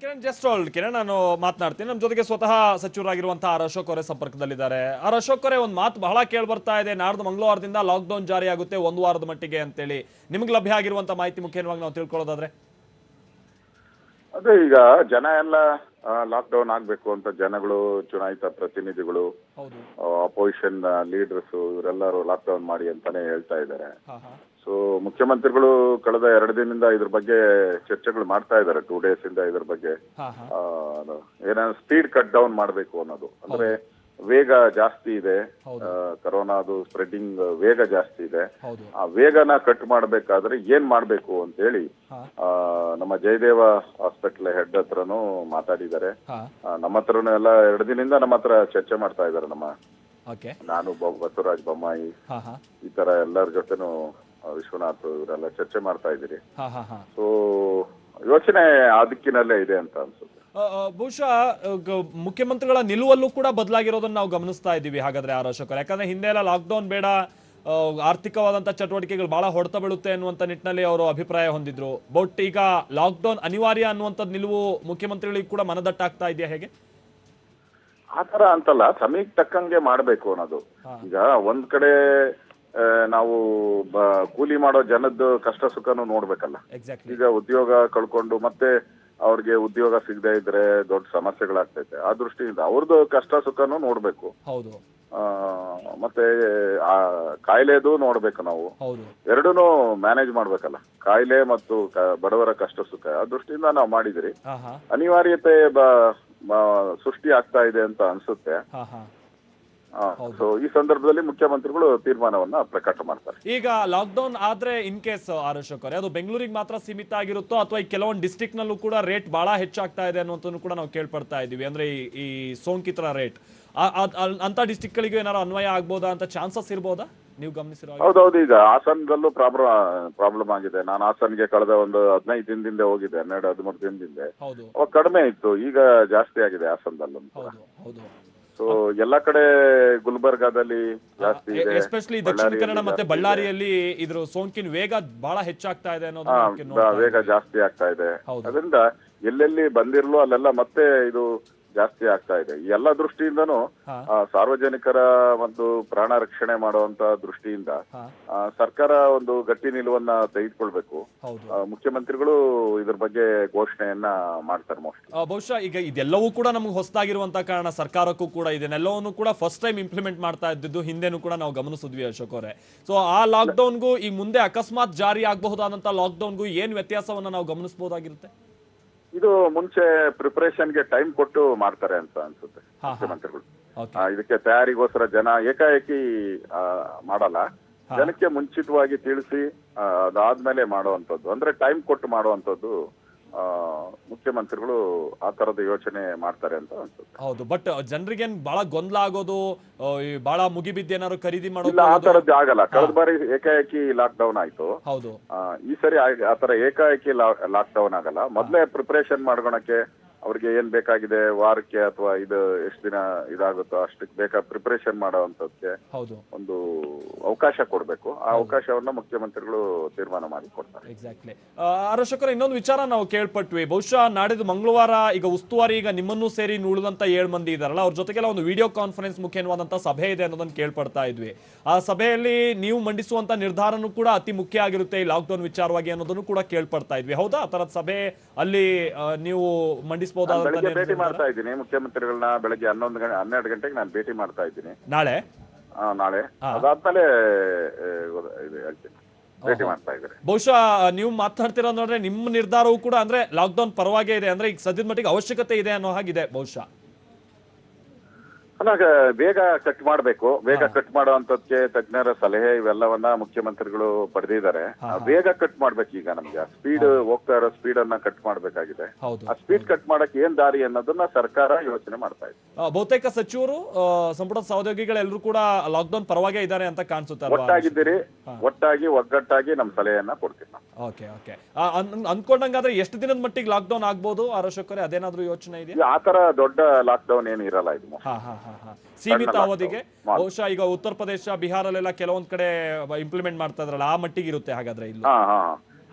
ಕಿರಣ್, ನಾನು ಮಾತನಾಡ್ತೀನಿ. ನಮ್ಮ ಜೊತೆಗೆ ಸ್ವತಃ ಸಚಿವರಾಗಿರುವಂತಹ ಆರ್ ಅಶೋಕ್ ಅವರೇ ಸಂಪರ್ಕದಲ್ಲಿದ್ದಾರೆ. ಆರ್ ಅಶೋಕ್ ಅವರೇ, ಒಂದು ಮಾತು ಬಹಳ ಕೇಳಿ ಬರ್ತಾ ಇದೆ, ನಾಡ್ದು ಮಂಗಳವಾರದಿಂದ ಲಾಕ್ಡೌನ್ ಜಾರಿ ಆಗುತ್ತೆ ಒಂದು ವಾರದ ಮಟ್ಟಿಗೆ ಅಂತೇಳಿ. ನಿಮ್ಗೆ ಲಭ್ಯ ಆಗಿರುವಂತಹ ಮಾಹಿತಿ ಮುಖ್ಯವಾಗಿ ನಾವು ತಿಳ್ಕೊಳ್ಳೋದಾದ್ರೆ? ಅದೇ, ಈಗ ಜನ ಎಲ್ಲ ಲಾಕ್ಡೌನ್ ಆಗ್ಬೇಕು ಅಂತ ಜನಗಳು, ಚುನಾಯಿತ ಪ್ರತಿನಿಧಿಗಳು, ಅಪೋಸಿಷನ್ ಲೀಡರ್ಸ್ ಇವರೆಲ್ಲರೂ ಲಾಕ್ಡೌನ್ ಮಾಡಿ ಅಂತಾನೆ ಹೇಳ್ತಾ ಇದ್ದಾರೆ. ಸೊ ಮುಖ್ಯಮಂತ್ರಿಗಳು ಕಳೆದ 2 ದಿನದಿಂದ ಇದ್ರ ಬಗ್ಗೆ ಚರ್ಚೆಗಳು ಮಾಡ್ತಾ ಇದ್ದಾರೆ. 2 days ಇಂದ ಇದ್ರ ಬಗ್ಗೆ ಏನ ಸ್ಪೀಡ್ ಕಟ್ ಡೌನ್ ಮಾಡ್ಬೇಕು ಅನ್ನೋದು. ಅಂದ್ರೆ ವೇಗ ಜಾಸ್ತಿ ಇದೆ, ಕರೋನಾದು ಸ್ಪ್ರೆಡಿಂಗ್ ವೇಗ ಜಾಸ್ತಿ ಇದೆ. ಆ ವೇಗನ ಕಟ್ ಮಾಡ್ಬೇಕಾದ್ರೆ ಏನ್ ಮಾಡ್ಬೇಕು ಅಂತ ಹೇಳಿ ನಮ್ಮ ಜಯದೇವ ಹಾಸ್ಪಿಟಲ್ ಹೆಡ್ ಹತ್ರನು ಮಾತಾಡಿದ್ದಾರೆ. ನಮ್ಮ ಹತ್ರನು ಎಲ್ಲ 2 ದಿನದಿಂದ ನಮ್ಮ ಹತ್ರ ಚರ್ಚೆ ಮಾಡ್ತಾ ಇದ್ದಾರೆ. ನಾನು ಬಸವರಾಜ ಬೊಮ್ಮಾಯಿ ಈ ತರ ಎಲ್ಲರ ಜೊತೆನು ವಿಶ್ವನಾಥ್ ಇವರೆಲ್ಲ ಚರ್ಚೆ ಮಾಡ್ತಾ ಇದ್ದೀರಿ. ಸೊ ಯೋಚನೆ ಆ ದಿಕ್ಕಿನಲ್ಲೇ ಇದೆ ಅಂತ ಅನ್ಸುತ್ತೆ. ಬಹುಶಃ ಮುಖ್ಯಮಂತ್ರಿಗಳ ನಿಲುವಲ್ಲೂ ಕೂಡ ಬದಲಾಗಿರೋದನ್ನ ನಾವು ಗಮನಿಸ್ತಾ ಇದ್ದೀವಿ. ಹಾಗಾದ್ರೆ ಆರ್ ಅಶೋಕ್, ಯಾಕಂದ್ರೆ ಹಿಂದೆ ಎಲ್ಲ ಲಾಕ್ಡೌನ್ ಬೇಡ, ಆರ್ಥಿಕವಾದಂತಹ ಚಟುವಟಿಕೆಗಳು ಬಹಳ ಹೊಡೆತ ಬೀಳುತ್ತೆ ಅನ್ನುವಂತ ನಿಟ್ಟಿನಲ್ಲಿ ಅವರು ಅಭಿಪ್ರಾಯ ಹೊಂದಿದ್ರು. ಬಟ್ ಈಗ ಲಾಕ್ಡೌನ್ ಅನಿವಾರ್ಯ ಅನ್ನುವಂಥದ್ದು ನಿಲುವು ಮುಖ್ಯಮಂತ್ರಿಗಳಿಗೆ ಕೂಡ ಮನದಟ್ಟಾಗ್ತಾ ಇದೆಯಾ, ಹೇಗೆ? ಆತರ ಅಂತಲ್ಲ, ಸಮಯಕ್ಕೆ ತಕ್ಕಂಗೆ ಮಾಡ್ಬೇಕು ಅನ್ನೋದು. ಈಗ ಒಂದ್ ಕಡೆ ನಾವು ಕೂಲಿ ಮಾಡೋ ಜನದ್ದು ಕಷ್ಟ ಸುಖನೂ ನೋಡ್ಬೇಕಲ್ಲ. ಈಗ ಉದ್ಯೋಗ ಕಳ್ಕೊಂಡು ಮತ್ತೆ ಅವ್ರಿಗೆ ಉದ್ಯೋಗ ಸಿಗದೆ ಇದ್ರೆ ದೊಡ್ಡ ಸಮಸ್ಯೆಗಳಾಗ್ತೈತೆ. ಆ ದೃಷ್ಟಿಯಿಂದ ಅವ್ರದ್ದು ಕಷ್ಟ ಸುಖನೂ ನೋಡ್ಬೇಕು. ಮತ್ತೆ ಕಾಯಿಲೆದು ನೋಡ್ಬೇಕು ನಾವು. ಎರಡೂನು ಮ್ಯಾನೇಜ್ ಮಾಡ್ಬೇಕಲ್ಲ, ಕಾಯಿಲೆ ಮತ್ತು ಬಡವರ ಕಷ್ಟ ಸುಖ. ಆ ದೃಷ್ಟಿಯಿಂದ ನಾವು ಮಾಡಿದಿರಿ. ಅನಿವಾರ್ಯತೆ ಸೃಷ್ಟಿ ಆಗ್ತಾ ಇದೆ ಅಂತ ಅನ್ಸುತ್ತೆ. ಸೊ ಈ ಸಂದರ್ಭದಲ್ಲಿ ಮುಖ್ಯಮಂತ್ರಿಗಳು ತೀರ್ಮಾನವನ್ನ ಪ್ರಕಟ ಮಾಡ್ತಾರೆ. ಈಗ ಲಾಕ್ಡೌನ್ ಆದ್ರೆ ಇನ್ ಕೇಸ್ ಆರ್ ಅಶೋಕ್ ಅವರೇ, ಅದು ಬೆಂಗಳೂರಿಗೆ ಮಾತ್ರ ಸೀಮಿತ ಆಗಿರುತ್ತೋ ಅಥವಾ ಈ ಕೆಲವೊಂದು ಡಿಸ್ಟ್ರಿಕ್ಟ್ ನಲ್ಲೂ ಕೂಡ ರೇಟ್ ಬಹಳ ಹೆಚ್ಚಾಗ್ತಾ ಇದೆ ಅನ್ನೋದನ್ನು ಕೂಡ ನಾವು ಕೇಳ್ಪಡ್ತಾ ಇದೀವಿ. ಅಂದ್ರೆ ಈ ಸೋಂಕಿತರ ರೇಟ್ ಅಂತ ಡಿಸ್ಟ್ರಿಕ್ಟ್ ಗಳಿಗೂ ಏನಾದ್ರು ಅನ್ವಯ ಆಗ್ಬೋದಾ ಅಂತ ಚಾನ್ಸಸ್ ಇರ್ಬೋದಾ ನೀವು ಗಮನಿಸಿರೋ? ಹೌದೌದು, ಈಗ ಹಾಸನದಲ್ಲೂ ಪ್ರಾಬ್ಲಮ್ ಆಗಿದೆ. ನಾನು ಹಾಸನ್ಗೆ ಕಳೆದ ಒಂದು 15 ದಿನದಿಂದ ಹೋಗಿದ್ದೆ, 12-13 ದಿನದಿಂದ. ಅವಾಗ ಕಡಿಮೆ ಇತ್ತು, ಈಗ ಜಾಸ್ತಿ ಆಗಿದೆ ಹಾಸನದಲ್ಲೂ. ಸೊ ಎಲ್ಲಾ ಕಡೆ ಗುಲ್ಬರ್ಗಾದಲ್ಲಿ ಜಾಸ್ತಿ ಇದೆ, ಎಸ್ಪೆಷಲಿ ದಕ್ಷಿಣ ಕನ್ನಡ ಮತ್ತೆ ಬಳ್ಳಾರಿಯಲ್ಲಿ ಇದ್ರ ಸೋಂಕಿನ ವೇಗ ಬಹಳ ಹೆಚ್ಚಾಗ್ತಾ ಇದೆ ಅನ್ನೋದು, ವೇಗ ಜಾಸ್ತಿ ಆಗ್ತಾ ಇದೆ. ಅದರಿಂದ ಎಲ್ಲೆಲ್ಲಿ ಬಂದಿರ್ಲೋ ಅಲ್ಲೆಲ್ಲ ಮತ್ತೆ ಇದು ಜಾಸ್ತಿ ಆಗ್ತಾ ಇದೆ. ಈ ಎಲ್ಲ ದೃಷ್ಟಿಯಿಂದನೂ ಸಾರ್ವಜನಿಕರ ಒಂದು ಪ್ರಾಣ ರಕ್ಷಣೆ ಮಾಡುವಂತ ದೃಷ್ಟಿಯಿಂದ ಸರ್ಕಾರ ಒಂದು ಗಟ್ಟಿ ನಿಲುವನ್ನ ತೆಗೆದುಕೊಳ್ಬೇಕು. ಮುಖ್ಯಮಂತ್ರಿಗಳು ಇದ್ರ ಬಗ್ಗೆ ಘೋಷಣೆಯನ್ನ ಮಾಡ್ತಾರೆ ಮೋಸ್ಟ್. ಬಹುಶಃ ಈಗ ಇದೆಲ್ಲವೂ ಕೂಡ ನಮ್ಗೆ ಹೊಸದಾಗಿರುವಂತ ಕಾರಣ ಸರ್ಕಾರಕ್ಕೂ ಕೂಡ ಇದನ್ನೆಲ್ಲವನ್ನು ಕೂಡ ಫಸ್ಟ್ ಟೈಮ್ ಇಂಪ್ಲಿಮೆಂಟ್ ಮಾಡ್ತಾ ಇದ್ದು ಹಿಂದೆನೂ ಕೂಡ ನಾವು ಗಮನಿಸಿದ್ವಿ ಅಶೋಕ್ ಅವರೇ. ಸೊ ಆ ಲಾಕ್ಡೌನ್ಗೂ ಈ ಮುಂದೆ ಅಕಸ್ಮಾತ್ ಜಾರಿ ಆಗಬಹುದಾದಂತ ಲಾಕ್ಡೌನ್ಗೂ ಏನ್ ವ್ಯತ್ಯಾಸವನ್ನ ನಾವು ಗಮನಿಸಬಹುದಾಗಿರುತ್ತೆ? ಇದು ಮುಂಚೆ ಪ್ರಿಪರೇಷನ್ಗೆ ಟೈಮ್ ಕೊಟ್ಟು ಮಾಡ್ತಾರೆ ಅಂತ ಅನ್ಸುತ್ತೆ ಮುಖ್ಯಮಂತ್ರಿಗಳು. ಇದಕ್ಕೆ ತಯಾರಿಗೋಸ್ಕರ ಜನ ಏಕಾಏಕಿ ಮಾಡಲ್ಲ, ಜನಕ್ಕೆ ಮುಂಚಿತವಾಗಿ ತಿಳಿಸಿ ಅದಾದ್ಮೇಲೆ ಮಾಡುವಂತದ್ದು, ಅಂದ್ರೆ ಟೈಮ್ ಕೊಟ್ಟು ಮಾಡುವಂತದ್ದು ಮುಖ್ಯಮಂತ್ರಿಗಳು ಆ ತರದ ಯೋಚನೆ ಮಾಡ್ತಾರೆ ಅಂತ ಅನ್ಸುತ್ತೆ. ಹೌದು, ಬಟ್ ಜನರಿಗೇನ್ ಬಹಳ ಗೊಂದಲ ಆಗೋದು, ಬಹಳ ಮುಗಿಬಿದ್ದೇನಾದ್ರು ಖರೀದಿ ಇಲ್ಲ, ಆ ಮಾಡೋದು? ತರದ್ದು ಆಗಲ್ಲ. ಕಳೆದ ಬಾರಿ ಏಕಾಏಕಿ ಲಾಕ್ ಡೌನ್ ಆಯ್ತು. ಹೌದು, ಈ ಸರಿ ಆ ತರ ಏಕಾಏಕಿ ಲಾಕ್ ಡೌನ್ ಆಗಲ್ಲ. ಮೊದ್ಲೇ ಪ್ರಿಪರೇಷನ್ ಮಾಡ್ಕೊಳಕ್ಕೆ ಅವ್ರಿಗೆ ಏನ್ ಬೇಕಾಗಿದೆ, ವಾರಕ್ಕೆ ಅಥವಾ ಇದು ಎಷ್ಟು ದಿನ ಇದಾಗುತ್ತೋ ಅಷ್ಟಕ್ಕೆ ಬೇಕಾದ ಪ್ರಿಪರೇಷನ್ ಮಾಡೋವಂಥದ್ಕೆ ಹೌದು, ಒಂದು ಅವಕಾಶ ಕೊಡ್ಬೇಕು. ಆ ಅವಕಾಶವನ್ನ ಮುಖ್ಯಮಂತ್ರಿಗಳು ತೀರ್ಮಾನ ಮಾಡಿ ಕೊಡ್ತಾರೆ. ಎಕ್ಸಾಕ್ಟ್ಲಿ. ಅರಶಕರ, ಇನ್ನೊಂದು ವಿಚಾರ ನಾವು ಕೇಳ್ಪಟ್ವಿ. ಬಹುಶಃ ನಾಡಿದ್ದು ಮಂಗಳವಾರ ಈಗ ಉಸ್ತುವಾರಿ ಈಗ ನಿಮ್ಮನ್ನು ಸೇರಿ ಉಳಿದಂತ 7 ಮಂದಿ ಇದಾರಲ್ಲ, ಅವ್ರ ಜೊತೆಗೆಲ್ಲ ಒಂದು ವಿಡಿಯೋ ಕಾನ್ಫರೆನ್ಸ್ ಮುಖ್ಯವಾದಂತ ಸಭೆ ಇದೆ ಅನ್ನೋದನ್ನ ಕೇಳ್ಪಡ್ತಾ ಇದ್ವಿ. ಆ ಸಭೆಯಲ್ಲಿ ನೀವು ಮಂಡಿಸುವಂತ ನಿರ್ಧಾರನೂ ಕೂಡ ಅತಿ ಮುಖ್ಯ ಆಗಿರುತ್ತೆ ಈ ಲಾಕ್ಡೌನ್ ವಿಚಾರವಾಗಿ ಅನ್ನೋದನ್ನು ಕೂಡ ಕೇಳ್ಪಡ್ತಾ ಇದ್ವಿ. ಹೌದಾ? ಆ ತರದ ಸಭೆ ಅಲ್ಲಿ ನೀವು ಬೆಳಗ್ಗೆ ಭೇಟಿ ಮಾಡ್ತಾ ಇದ್ದೀನಿ ಮುಖ್ಯಮಂತ್ರಿಗಳನ್ನ. ಬೆಳಗ್ಗೆ 12 ಗಂಟೆಗೆ ನಾನು ಭೇಟಿ ಮಾಡ್ತಾ ಇದ್ದೀನಿ. ನಾಳೆ ಅದಾದ್ಮೇಲೆ ಹೇಳ್ತೀನಿ, ಭೇಟಿ ಮಾಡ್ತಾ ಇದ್ದಾರೆ. ಬಹುಶಃ ನೀವು ಮಾತಾಡ್ತಿರೋ ನೋಡ್ರೆ ನಿಮ್ಮ ನಿರ್ಧಾರವೂ ಕೂಡ ಅಂದ್ರೆ ಲಾಕ್ಡೌನ್ ಪರವಾಗೇ ಇದೆ, ಅಂದ್ರೆ ಈಗ ಸದ್ಯದ ಮಟ್ಟಿಗೆ ಅವಶ್ಯಕತೆ ಇದೆ ಅನ್ನೋ ಹಾಗಿದೆ ಬಹುಶಃ. ಬೇಗ ಕಟ್ ಮಾಡಬೇಕು. ಬೇಗ ಕಟ್ ಮಾಡುವಂತದ್ಕೆ ತಜ್ಞರ ಸಲಹೆ ಇವೆಲ್ಲವನ್ನ ಮುಖ್ಯಮಂತ್ರಿಗಳು ಪಡೆದಿದ್ದಾರೆ. ಬೇಗ ಕಟ್ ಮಾಡ್ಬೇಕು. ಈಗ ನಮ್ಗೆ ಸ್ಪೀಡ್ ಹೋಗ್ತಾ ಇರೋ ಸ್ಪೀಡ್ ಅನ್ನ ಕಟ್ ಮಾಡ್ಬೇಕಾಗಿದೆ. ಆ ಸ್ಪೀಡ್ ಕಟ್ ಮಾಡಕ್ ಏನ್ ದಾರಿ ಅನ್ನೋದನ್ನ ಸರ್ಕಾರ ಯೋಚನೆ ಮಾಡ್ತಾ ಇದೆ. ಬಹುತೇಕ ಸಚಿವರು, ಸಂಪುಟದ ಸಹೋದ್ಯೋಗಿಗಳೆಲ್ಲರೂ ಕೂಡ ಲಾಕ್ಡೌನ್ ಪರವಾಗೇ ಇದ್ದಾರೆ ಅಂತ ಕಾಣಿಸುತ್ತೆ. ಒಟ್ಟಾಗಿದ್ದೀರಿ, ಒಗ್ಗಟ್ಟಾಗಿ ನಮ್ ಸಲಹೆಯನ್ನ ಕೊಡ್ತೀವಿ ನಾವು. Okay okay. ಅನ್ಕೊಂಡಂಗಾದ್ರೆ ಎಷ್ಟು ದಿನದ ಮಟ್ಟಿಗೆ ಲಾಕ್ಡೌನ್ ಆಗ್ಬೋದು ಅರಶಕರೇ? ಅದೇನಾದ್ರೂ ಯೋಚನೆ ಇದೆಯಾ? ಆ ತರ ದೊಡ್ಡ ಲಾಕ್ಡೌನ್ ಏನು ಇರಲ್ಲ ಇದು. ಸೀಮಿತ ಅವಧಿಗೆ. ಬಹುಶಃ ಈಗ ಉತ್ತರ ಪ್ರದೇಶ, ಬಿಹಾರಲ್ಲೆಲ್ಲ ಕೆಲವೊಂದ್ ಕಡೆ ಇಂಪ್ಲಿಮೆಂಟ್ ಮಾಡ್ತಾ ಇದ್ರಲ್ಲ, ಆ ಮಟ್ಟಿಗೆ ಇರುತ್ತೆ ಹಾಗಾದ್ರೆ ಇಲ್ಲ?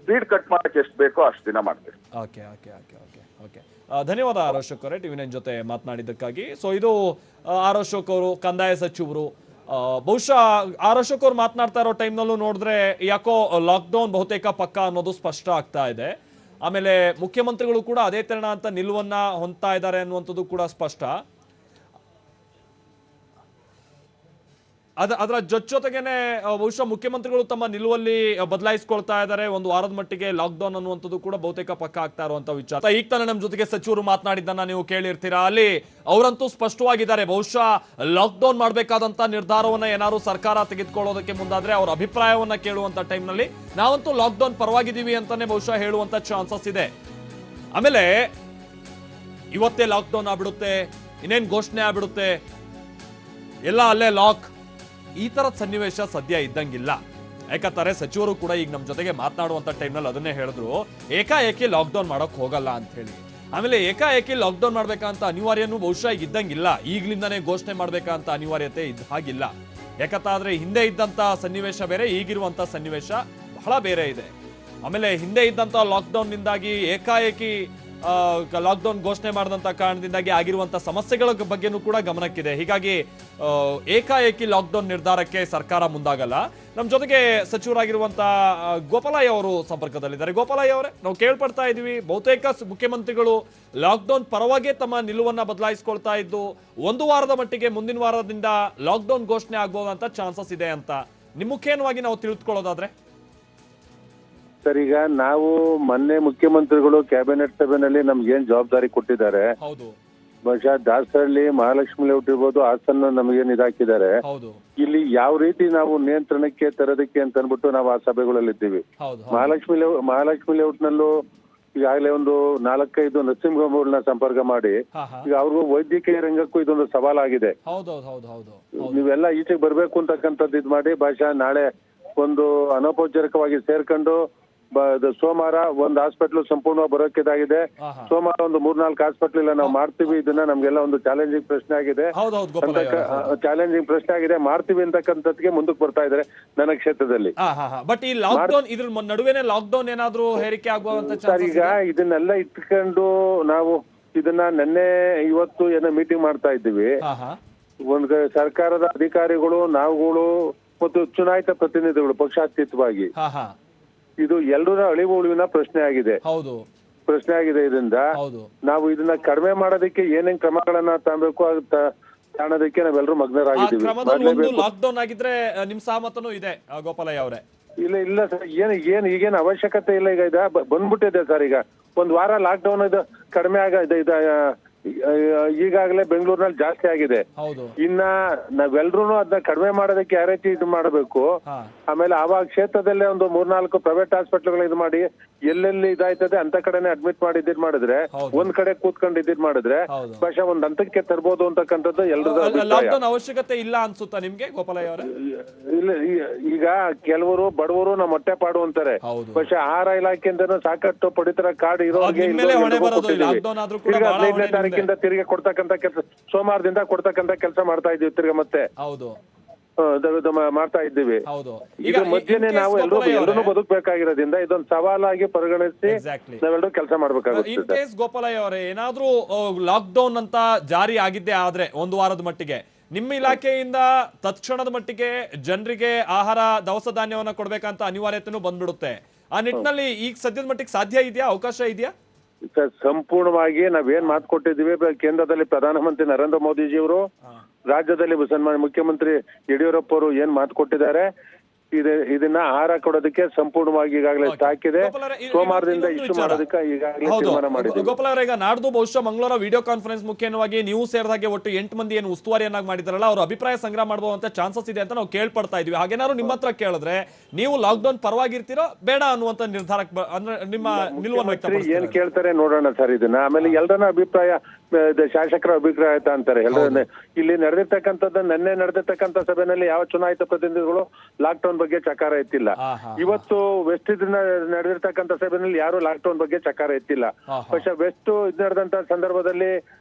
ಸ್ಪೀಡ್ ಕಟ್ ಮಾಡಕ್ಕೆ ಎಷ್ಟು ಬೇಕೋ ಅಷ್ಟು ದಿನ ಮಾಡ್ತೀವಿ. Okay okay okay okay okay. ಧನ್ಯವಾದ ಆರ್ ಅಶೋಕ್ ಅವರೇ ಟಿವಿ9 ಜೊತೆ ಮಾತನಾಡಿದ್ದಕ್ಕಾಗಿ. ಸೊ ಇದು ಆರ್ ಅಶೋಕ್ ಅವರು, ಕಂದಾಯ ಸಚಿವರು. ಬಹುಶಃ ಆರ್ ಅಶೋಕ್ ಅವ್ರು ಮಾತನಾಡ್ತಾ ಇರೋ ಟೈಮ್ನಲ್ಲೂ ನೋಡಿದ್ರೆ ಯಾಕೋ ಲಾಕ್ಡೌನ್ ಬಹುತೇಕ ಪಕ್ಕ ಅನ್ನೋದು ಸ್ಪಷ್ಟ ಆಗ್ತಾ ಇದೆ. ಆಮೇಲೆ ಮುಖ್ಯಮಂತ್ರಿಗಳು ಕೂಡ ಅದೇ ತೆರಣ ಅಂತ ನಿಲುವನ್ನ ಹೊಂದ್ತಾ ಇದ್ದಾರೆ ಅನ್ನುವಂಥದ್ದು ಕೂಡ ಸ್ಪಷ್ಟ. ಅದರ ಜೊತೆಗೇನೆ ಬಹುಶಃ ಮುಖ್ಯಮಂತ್ರಿಗಳು ತಮ್ಮ ನಿಲುವಲ್ಲಿ ಬದಲಾಯಿಸಿಕೊಳ್ತಾ ಇದ್ದಾರೆ. ಒಂದು ವಾರದ ಮಟ್ಟಿಗೆ ಲಾಕ್ಡೌನ್ ಅನ್ನುವಂಥದ್ದು ಕೂಡ ಬಹುತೇಕ ಪಕ್ಕ ಆಗ್ತಾ ಇರುವಂತ ವಿಚಾರ. ಈಗ ತಾನೇ ನಮ್ಮ ಜೊತೆಗೆ ಸಚಿವರು ಮಾತನಾಡಿದ್ದನ್ನ ನೀವು ಕೇಳಿರ್ತೀರಾ. ಅಲ್ಲಿ ಅವರಂತೂ ಸ್ಪಷ್ಟವಾಗಿದ್ದಾರೆ. ಬಹುಶಃ ಲಾಕ್ಡೌನ್ ಮಾಡಬೇಕಾದಂತ ನಿರ್ಧಾರವನ್ನ ಏನಾದ್ರು ಸರ್ಕಾರ ತೆಗೆದುಕೊಳ್ಳೋದಕ್ಕೆ ಮುಂದಾದ್ರೆ ಅವ್ರ ಅಭಿಪ್ರಾಯವನ್ನ ಕೇಳುವಂತ ಟೈಮ್ನಲ್ಲಿ ನಾವಂತೂ ಲಾಕ್ಡೌನ್ ಪರವಾಗಿದ್ದೀವಿ ಅಂತಾನೆ ಬಹುಶಃ ಹೇಳುವಂತ ಚಾನ್ಸಸ್ ಇದೆ. ಆಮೇಲೆ ಇವತ್ತೇ ಲಾಕ್ಡೌನ್ ಆಗ್ಬಿಡುತ್ತೆ, ಇನ್ನೇನ್ ಘೋಷಣೆ ಆಗ್ಬಿಡುತ್ತೆ, ಎಲ್ಲ ಅಲ್ಲೇ ಲಾಕ್, ಈ ತರದ ಸನ್ನಿವೇಶ ಸದ್ಯ ಇದ್ದಂಗಿಲ್ಲ. ಯಾಕಂತಾರೆ ಸಚಿವರು ಕೂಡ ಈಗ ನಮ್ಮ ಜೊತೆಗೆ ಮಾತನಾಡುವಂತ ಟೈಮ್ನಲ್ಲಿ ಅದನ್ನೇ ಹೇಳಿದ್ರು, ಏಕಾಏಕಿ ಲಾಕ್ಡೌನ್ ಮಾಡಕ್ ಹೋಗಲ್ಲ ಅಂತ ಹೇಳಿ. ಆಮೇಲೆ ಏಕಾಏಕಿ ಲಾಕ್ಡೌನ್ ಮಾಡ್ಬೇಕಂತ ಅನಿವಾರ್ಯನೂ ಬಹುಶಃ ಈಗ ಇದ್ದಂಗಿಲ್ಲ. ಈಗ್ಲಿಂದಾನೇ ಘೋಷಣೆ ಮಾಡ್ಬೇಕಂತ ಅನಿವಾರ್ಯತೆ ಹಾಗಿಲ್ಲ. ಯಾಕಂತಾದ್ರೆ ಹಿಂದೆ ಇದ್ದಂತ ಸನ್ನಿವೇಶ ಬೇರೆ, ಈಗಿರುವಂತ ಸನ್ನಿವೇಶ ಬಹಳ ಬೇರೆ ಇದೆ. ಆಮೇಲೆ ಹಿಂದೆ ಇದ್ದಂತ ಲಾಕ್ಡೌನ್ ನಿಂದಾಗಿ ಏಕಾಏಕಿ ಲಾಕ್ಡೌನ್ ಘೋಷಣೆ ಮಾಡಿದಂತ ಕಾರಣದಿಂದಾಗಿ ಆಗಿರುವಂತ ಸಮಸ್ಯೆಗಳ ಬಗ್ಗೆನೂ ಕೂಡ ಗಮನಕ್ಕಿದೆ. ಹೀಗಾಗಿ ಏಕಾಏಕಿ ಲಾಕ್ಡೌನ್ ನಿರ್ಧಾರಕ್ಕೆ ಸರ್ಕಾರ ಮುಂದಾಗಲ್ಲ. ನಮ್ಮ ಜೊತೆಗೆ ಸಚಿವರಾಗಿರುವಂತ ಗೋಪಾಲಯ್ಯ ಅವರು ಸಂಪರ್ಕದಲ್ಲಿದ್ದಾರೆ. ಗೋಪಾಲಯ್ಯ ಅವರೇ, ನಾವು ಕೇಳ್ಪಡ್ತಾ ಇದೀವಿ ಬಹುತೇಕ ಮುಖ್ಯಮಂತ್ರಿಗಳು ಲಾಕ್ಡೌನ್ ಪರವಾಗಿ ತಮ್ಮ ನಿಲುವನ್ನ ಬದಲಾಯಿಸಿಕೊಳ್ತಾ ಇದ್ದು, ಒಂದು ವಾರದ ಮಟ್ಟಿಗೆ ಮುಂದಿನ ವಾರದಿಂದ ಲಾಕ್ಡೌನ್ ಘೋಷಣೆ ಆಗ್ಬೋದಂತ ಚಾನ್ಸಸ್ ಇದೆ ಅಂತ ನಿಮ್ಮ ಮುಖೇನವಾಗಿ ನಾವು ತಿಳಿದುಕೊಳ್ಳೋದಾದ್ರೆ? ಸರ್, ಈಗ ನಾವು ಮೊನ್ನೆ ಮುಖ್ಯಮಂತ್ರಿಗಳು ಕ್ಯಾಬಿನೆಟ್ ಸಭೆಯಲ್ಲಿ ನಮ್ಗೆ ಏನ್ ಜವಾಬ್ದಾರಿ ಕೊಟ್ಟಿದ್ದಾರೆ, ಹೌದು, ಬಹುಶಃ ದಾಸರಳ್ಳಿ, ಮಹಾಲಕ್ಷ್ಮಿ ಲೇಔಟ್ ಇರ್ಬೋದು, ಹಾಸನ ನಮಗೇನ್ ಇದಾಕಿದ್ದಾರೆ, ಇಲ್ಲಿ ಯಾವ ರೀತಿ ನಾವು ನಿಯಂತ್ರಣಕ್ಕೆ ತರೋದಕ್ಕೆ ಅಂತ ಅನ್ಬಿಟ್ಟು ನಾವು ಆ ಸಭೆಗಳಲ್ಲಿ ಇದ್ದೀವಿ. ಮಹಾಲಕ್ಷ್ಮಿ ಲೇಔಟ್ ನಲ್ಲೂ ಈಗಾಗಲೇ ಒಂದು 4-5 ನರ್ಸಿಂಗ್ ಹೋಮ್ಗಳನ್ನ ಸಂಪರ್ಕ ಮಾಡಿ ಈಗ ಅವ್ರಿಗೂ ವೈದ್ಯಕೀಯ ರಂಗಕ್ಕೂ ಇದೊಂದು ಸವಾಲಾಗಿದೆ. ನೀವೆಲ್ಲ ಈಚೆಗೆ ಬರ್ಬೇಕು ಅಂತಕ್ಕಂಥದ್ದು ಇದ್ ಮಾಡಿ ಬಹುಶಃ ನಾಳೆ ಒಂದು ಅನೌಪಚಾರಿಕವಾಗಿ ಸೇರ್ಕೊಂಡು ಸೋಮವಾರ ಒಂದು ಹಾಸ್ಪಿಟ್ಲ್ ಸಂಪೂರ್ಣವಾಗಿ ಬರೋಕ್ಕಿದಾಗಿದೆ. ಸೋಮವಾರ ಒಂದು 3-4 ಹಾಸ್ಪಿಟ್ಲ್ ಇಲ್ಲ ನಾವು ಮಾಡ್ತೀವಿ. ಇದನ್ನ ನಮ್ಗೆಲ್ಲ ಒಂದು ಚಾಲೆಂಜಿಂಗ್ ಪ್ರಶ್ನೆ ಆಗಿದೆ, ಮಾಡ್ತೀವಿ ಅಂತಕ್ಕಂಥದ್ಗೆ ಮುಂದಕ್ಕೆ ಬರ್ತಾ ಇದಾರೆ ನನ್ನ ಕ್ಷೇತ್ರದಲ್ಲಿ. ಬಟ್ ಈ ಲಾಕ್ಡೌನ್ ಇದ್ರ ನಡುವೆನೆ ಲಾಕ್ಡೌನ್ ಏನಾದ್ರೂ ಹೇರಿಕೆ ಆಗುವಂತ ಸರ್, ಈಗ ಇದನ್ನೆಲ್ಲ ಇಟ್ಕೊಂಡು ನಾವು ಇದನ್ನ ನಿನ್ನೆ ಇವತ್ತು ಏನೋ ಮೀಟಿಂಗ್ ಮಾಡ್ತಾ ಇದ್ದೀವಿ. ಒಂದು ಸರ್ಕಾರದ ಅಧಿಕಾರಿಗಳು, ನಾವುಗಳು ಮತ್ತು ಚುನಾಯಿತ ಪ್ರತಿನಿಧಿಗಳು ಪಕ್ಷಾತೀತವಾಗಿ ಇದು ಎಲ್ಲರ ಅಳಿವು ಉಳಿವಿನ ಪ್ರಶ್ನೆ ಆಗಿದೆ. ಇದರಿಂದ ನಾವು ಇದನ್ನ ಕಡಿಮೆ ಮಾಡೋದಕ್ಕೆ ಏನೇನ್ ಕ್ರಮಗಳನ್ನ ತಗೊಬೇಕು ಕಾಣೋದಕ್ಕೆ ನಾವೆಲ್ಲರೂ ಮಗ್ನರಾಗಿದ್ದೀವಿ. ಲಾಕ್ಡೌನ್ ಆಗಿದ್ರೆ ನಿಮ್ ಸಹಮತನೂ ಇದೆ ಗೋಪಾಲಯ್ಯ ಅವರೇ? ಇಲ್ಲ ಸರ್, ಈಗೇನು ಅವಶ್ಯಕತೆ ಇಲ್ಲ. ಈಗ ಬಂದ್ಬಿಟ್ಟಿದೆ ಸರ್. ಈಗ ಒಂದ್ ವಾರ ಲಾಕ್ಡೌನ್ ಇದು ಕಡಿಮೆ ಈಗಾಗಲೇ ಬೆಂಗಳೂರಿನಲ್ಲಿ ಜಾಸ್ತಿ ಆಗಿದೆ. ಇನ್ನ ನಾವೆಲ್ರೂ ಅದನ್ನ ಕಡಿಮೆ ಮಾಡೋದಕ್ಕೆ ಯಾವ ರೀತಿ ಇದು ಮಾಡಬೇಕು ಆಮೇಲೆ ಆವಾಗ ಕ್ಷೇತ್ರದಲ್ಲೇ ಒಂದು 3-4 ಪ್ರೈವೇಟ್ ಹಾಸ್ಪಿಟಲ್ಗಳು ಇದು ಮಾಡಿ ಎಲ್ಲೆಲ್ಲಿ ಇದಾಯ್ತದೆ ಅಂತ ಕಡೆನೆ ಅಡ್ಮಿಟ್ ಮಾಡಿ ಇದಿದ್ ಮಾಡಿದ್ರೆ ಒಂದ್ ಕಡೆ ಕೂತ್ಕೊಂಡು ಇದಿದ್ ಮಾಡಿದ್ರೆ ಬಹುಶಃ ಒಂದ್ ಹಂತಕ್ಕೆ ತರ್ಬೋದು ಅಂತಕ್ಕಂಥದ್ದು ಎಲ್ರದ್ದು ಲಾಕ್ಡೌನ್ ಅವಶ್ಯಕತೆ ಇಲ್ಲ ಅನ್ಸುತ್ತಾ ನಿಮ್ಗೆ ಗೋಪಾಲಯ್ಯ ಅವರೇ? ಇಲ್ಲ ಈಗ ಕೆಲವರು ಬಡವರು ನಮ್ಮ ಹೊಟ್ಟೆ ಪಾಡು ಅಂತಾರೆ. ಬಹುಶಃ ಆಹಾರ ಇಲಾಖೆಯಿಂದನೂ ಸಾಕಷ್ಟು ಪಡಿತರ ಕಾರ್ಡ್ ಇರೋರಿಗೆ 15ನೇ ತಾರೀಕಿಂದ ತಿರುಗಿ ಕೊಡ್ತಕ್ಕಂಥ ಕೆಲಸ, ಸೋಮವಾರದಿಂದ ಕೊಡ್ತಕ್ಕಂಥ ಕೆಲಸ ಮಾಡ್ತಾ ಇದೀವಿ ತಿರ್ಗ ಮತ್ತೆ ಮಾಡ್ತಾ ಇದ್ದೀವಿ. ಇದು ಮಧ್ಯೆ ನಾವು ಎಲ್ಲರೂ ಬದುಕಬೇಕಾಗಿರೋದ್ರಿಂದ ಇದೊಂದು ಸವಾಲಾಗಿ ಪರಿಗಣಿಸಿ ನಾವೆಲ್ಲರೂ ಕೆಲಸ ಮಾಡ್ಬೇಕಾಗುತ್ತೆ. ಇನ್ ಕೇಸ್ ಗೋಪಾಲಯ್ಯ ಅವರೇ ಏನಾದ್ರೂ ಲಾಕ್ಡೌನ್ ಅಂತ ಜಾರಿ ಆಗಿದ್ದೇ ಆದ್ರೆ ಒಂದು ವಾರದ ಮಟ್ಟಿಗೆ ನಿಮ್ಮ ಇಲಾಖೆಯಿಂದ ತತ್ಕ್ಷಣದ ಮಟ್ಟಿಗೆ ಜನರಿಗೆ ಆಹಾರ ದವಸ ಧಾನ್ಯವನ್ನ ಕೊಡ್ಬೇಕಂತ ಅನಿವಾರ್ಯತೆನೂ ಬಂದ್ಬಿಡುತ್ತೆ. ಆ ನಿಟ್ಟಿನಲ್ಲಿ ಈಗ ಸದ್ಯದ ಮಟ್ಟಿಗೆ ಸಾಧ್ಯ ಇದೆಯಾ, ಅವಕಾಶ ಇದೆಯಾ? ಸಂಪೂರ್ಣವಾಗಿ ನಾವೇನ್ ಮಾತು ಕೊಟ್ಟಿದ್ದೀವಿ, ಕೇಂದ್ರದಲ್ಲಿ ಪ್ರಧಾನಮಂತ್ರಿ ನರೇಂದ್ರ ಮೋದಿಜಿಯವರು, ರಾಜ್ಯದಲ್ಲಿ ಸನ್ಮಾನ್ಯ ಮುಖ್ಯಮಂತ್ರಿ ಯಡಿಯೂರಪ್ಪ ಅವರು ಏನ್ ಮಾತು ಕೊಟ್ಟಿದ್ದಾರೆ, ಇದನ್ನ ಆಹಾರ ಕೊಡೋದಕ್ಕೆ ಸಂಪೂರ್ಣವಾಗಿ ಈಗಾಗಲೇ ಸ್ಟಾಕ್ ಇದೆ. ಸೋಮವಾರದಿಂದ ಇಶ್ಯೂ ಮಾಡೋದಕ್ಕೆ ಈಗಾಗಲೇ ತೀರ್ಮಾನ ಮಾಡಿದ್ದೀವಿ. ಗೋಪಾಲ ಅವರೇ, ಈಗ ನಾಡ್ದು ಬಹುಶಃ ಮಂಗಳವಾರ ವಿಡಿಯೋ ಕಾನ್ಫರೆನ್ಸ್ ಮುಖೇನವಾಗಿ ನೀವು ಸೇರಿದಾಗೆ ಒಟ್ಟು 8 ಮಂದಿ ಏನು ಉಸ್ತುವಾರಿಯನ್ನಾಗಿ ಮಾಡಿದಾರಲ್ಲ ಅವ್ರ ಅಭಿಪ್ರಾಯ ಸಂಗ್ರಹ ಮಾಡಬಹುದಂತ ಚಾನ್ಸಸ್ ಇದೆ ಅಂತ ನಾವು ಕೇಳ್ಪಡ್ತಾ ಇದೀವಿ. ಹಾಗೇನಾದ್ರು ನಿಮ್ಮ ಹತ್ರ ಕೇಳಿದ್ರೆ ನೀವು ಲಾಕ್ಡೌನ್ ಪರವಾಗಿರ್ತೀರೋ ಬೇಡ ಅನ್ನುವಂತ ನಿರ್ಧಾರಕ್ಕೆ ಅಂದ್ರೆ ನಿಮ್ಮ ನಿಲುವನ್ನು ವ್ಯಕ್ತಪಡಿಸ್ತೀರಾ? ಏನ್ ಕೇಳ್ತಾರೆ ನೋಡೋಣ ಸರ್ ಇದನ್ನ. ಆಮೇಲೆ ಎಲ್ಲರನ್ನ ಅಭಿಪ್ರಾಯ ಶಾಸಕರ ಅಭಿಪ್ರಾಯ ಅಂತಾರೆ. ಇಲ್ಲಿ ನಡೆದಿರ್ತಕ್ಕಂಥದ್ದು ನಿನ್ನೆ ನಡೆದಿರ್ತಕ್ಕಂಥ ಸಭೆಯಲ್ಲಿ ಯಾವ ಚುನಾಯಿತ ಪ್ರತಿನಿಧಿಗಳು ಲಾಕ್ಡೌನ್ ಬಗ್ಗೆ ಚಕಾರ ಎತ್ತಿಲ್ಲ. ಇವತ್ತು ವೆಸ್ಟ್ ನಡೆದಿರ್ತಕ್ಕಂಥ ಸಭೆಯಲ್ಲಿ ಯಾರು ಲಾಕ್ಡೌನ್ ಬಗ್ಗೆ ಚಕಾರ ಎತ್ತಿಲ್ಲ. പക്ഷെ ವೆಸ್ಟ್ ನಡೆದಂತ ಸಂದರ್ಭದಲ್ಲಿ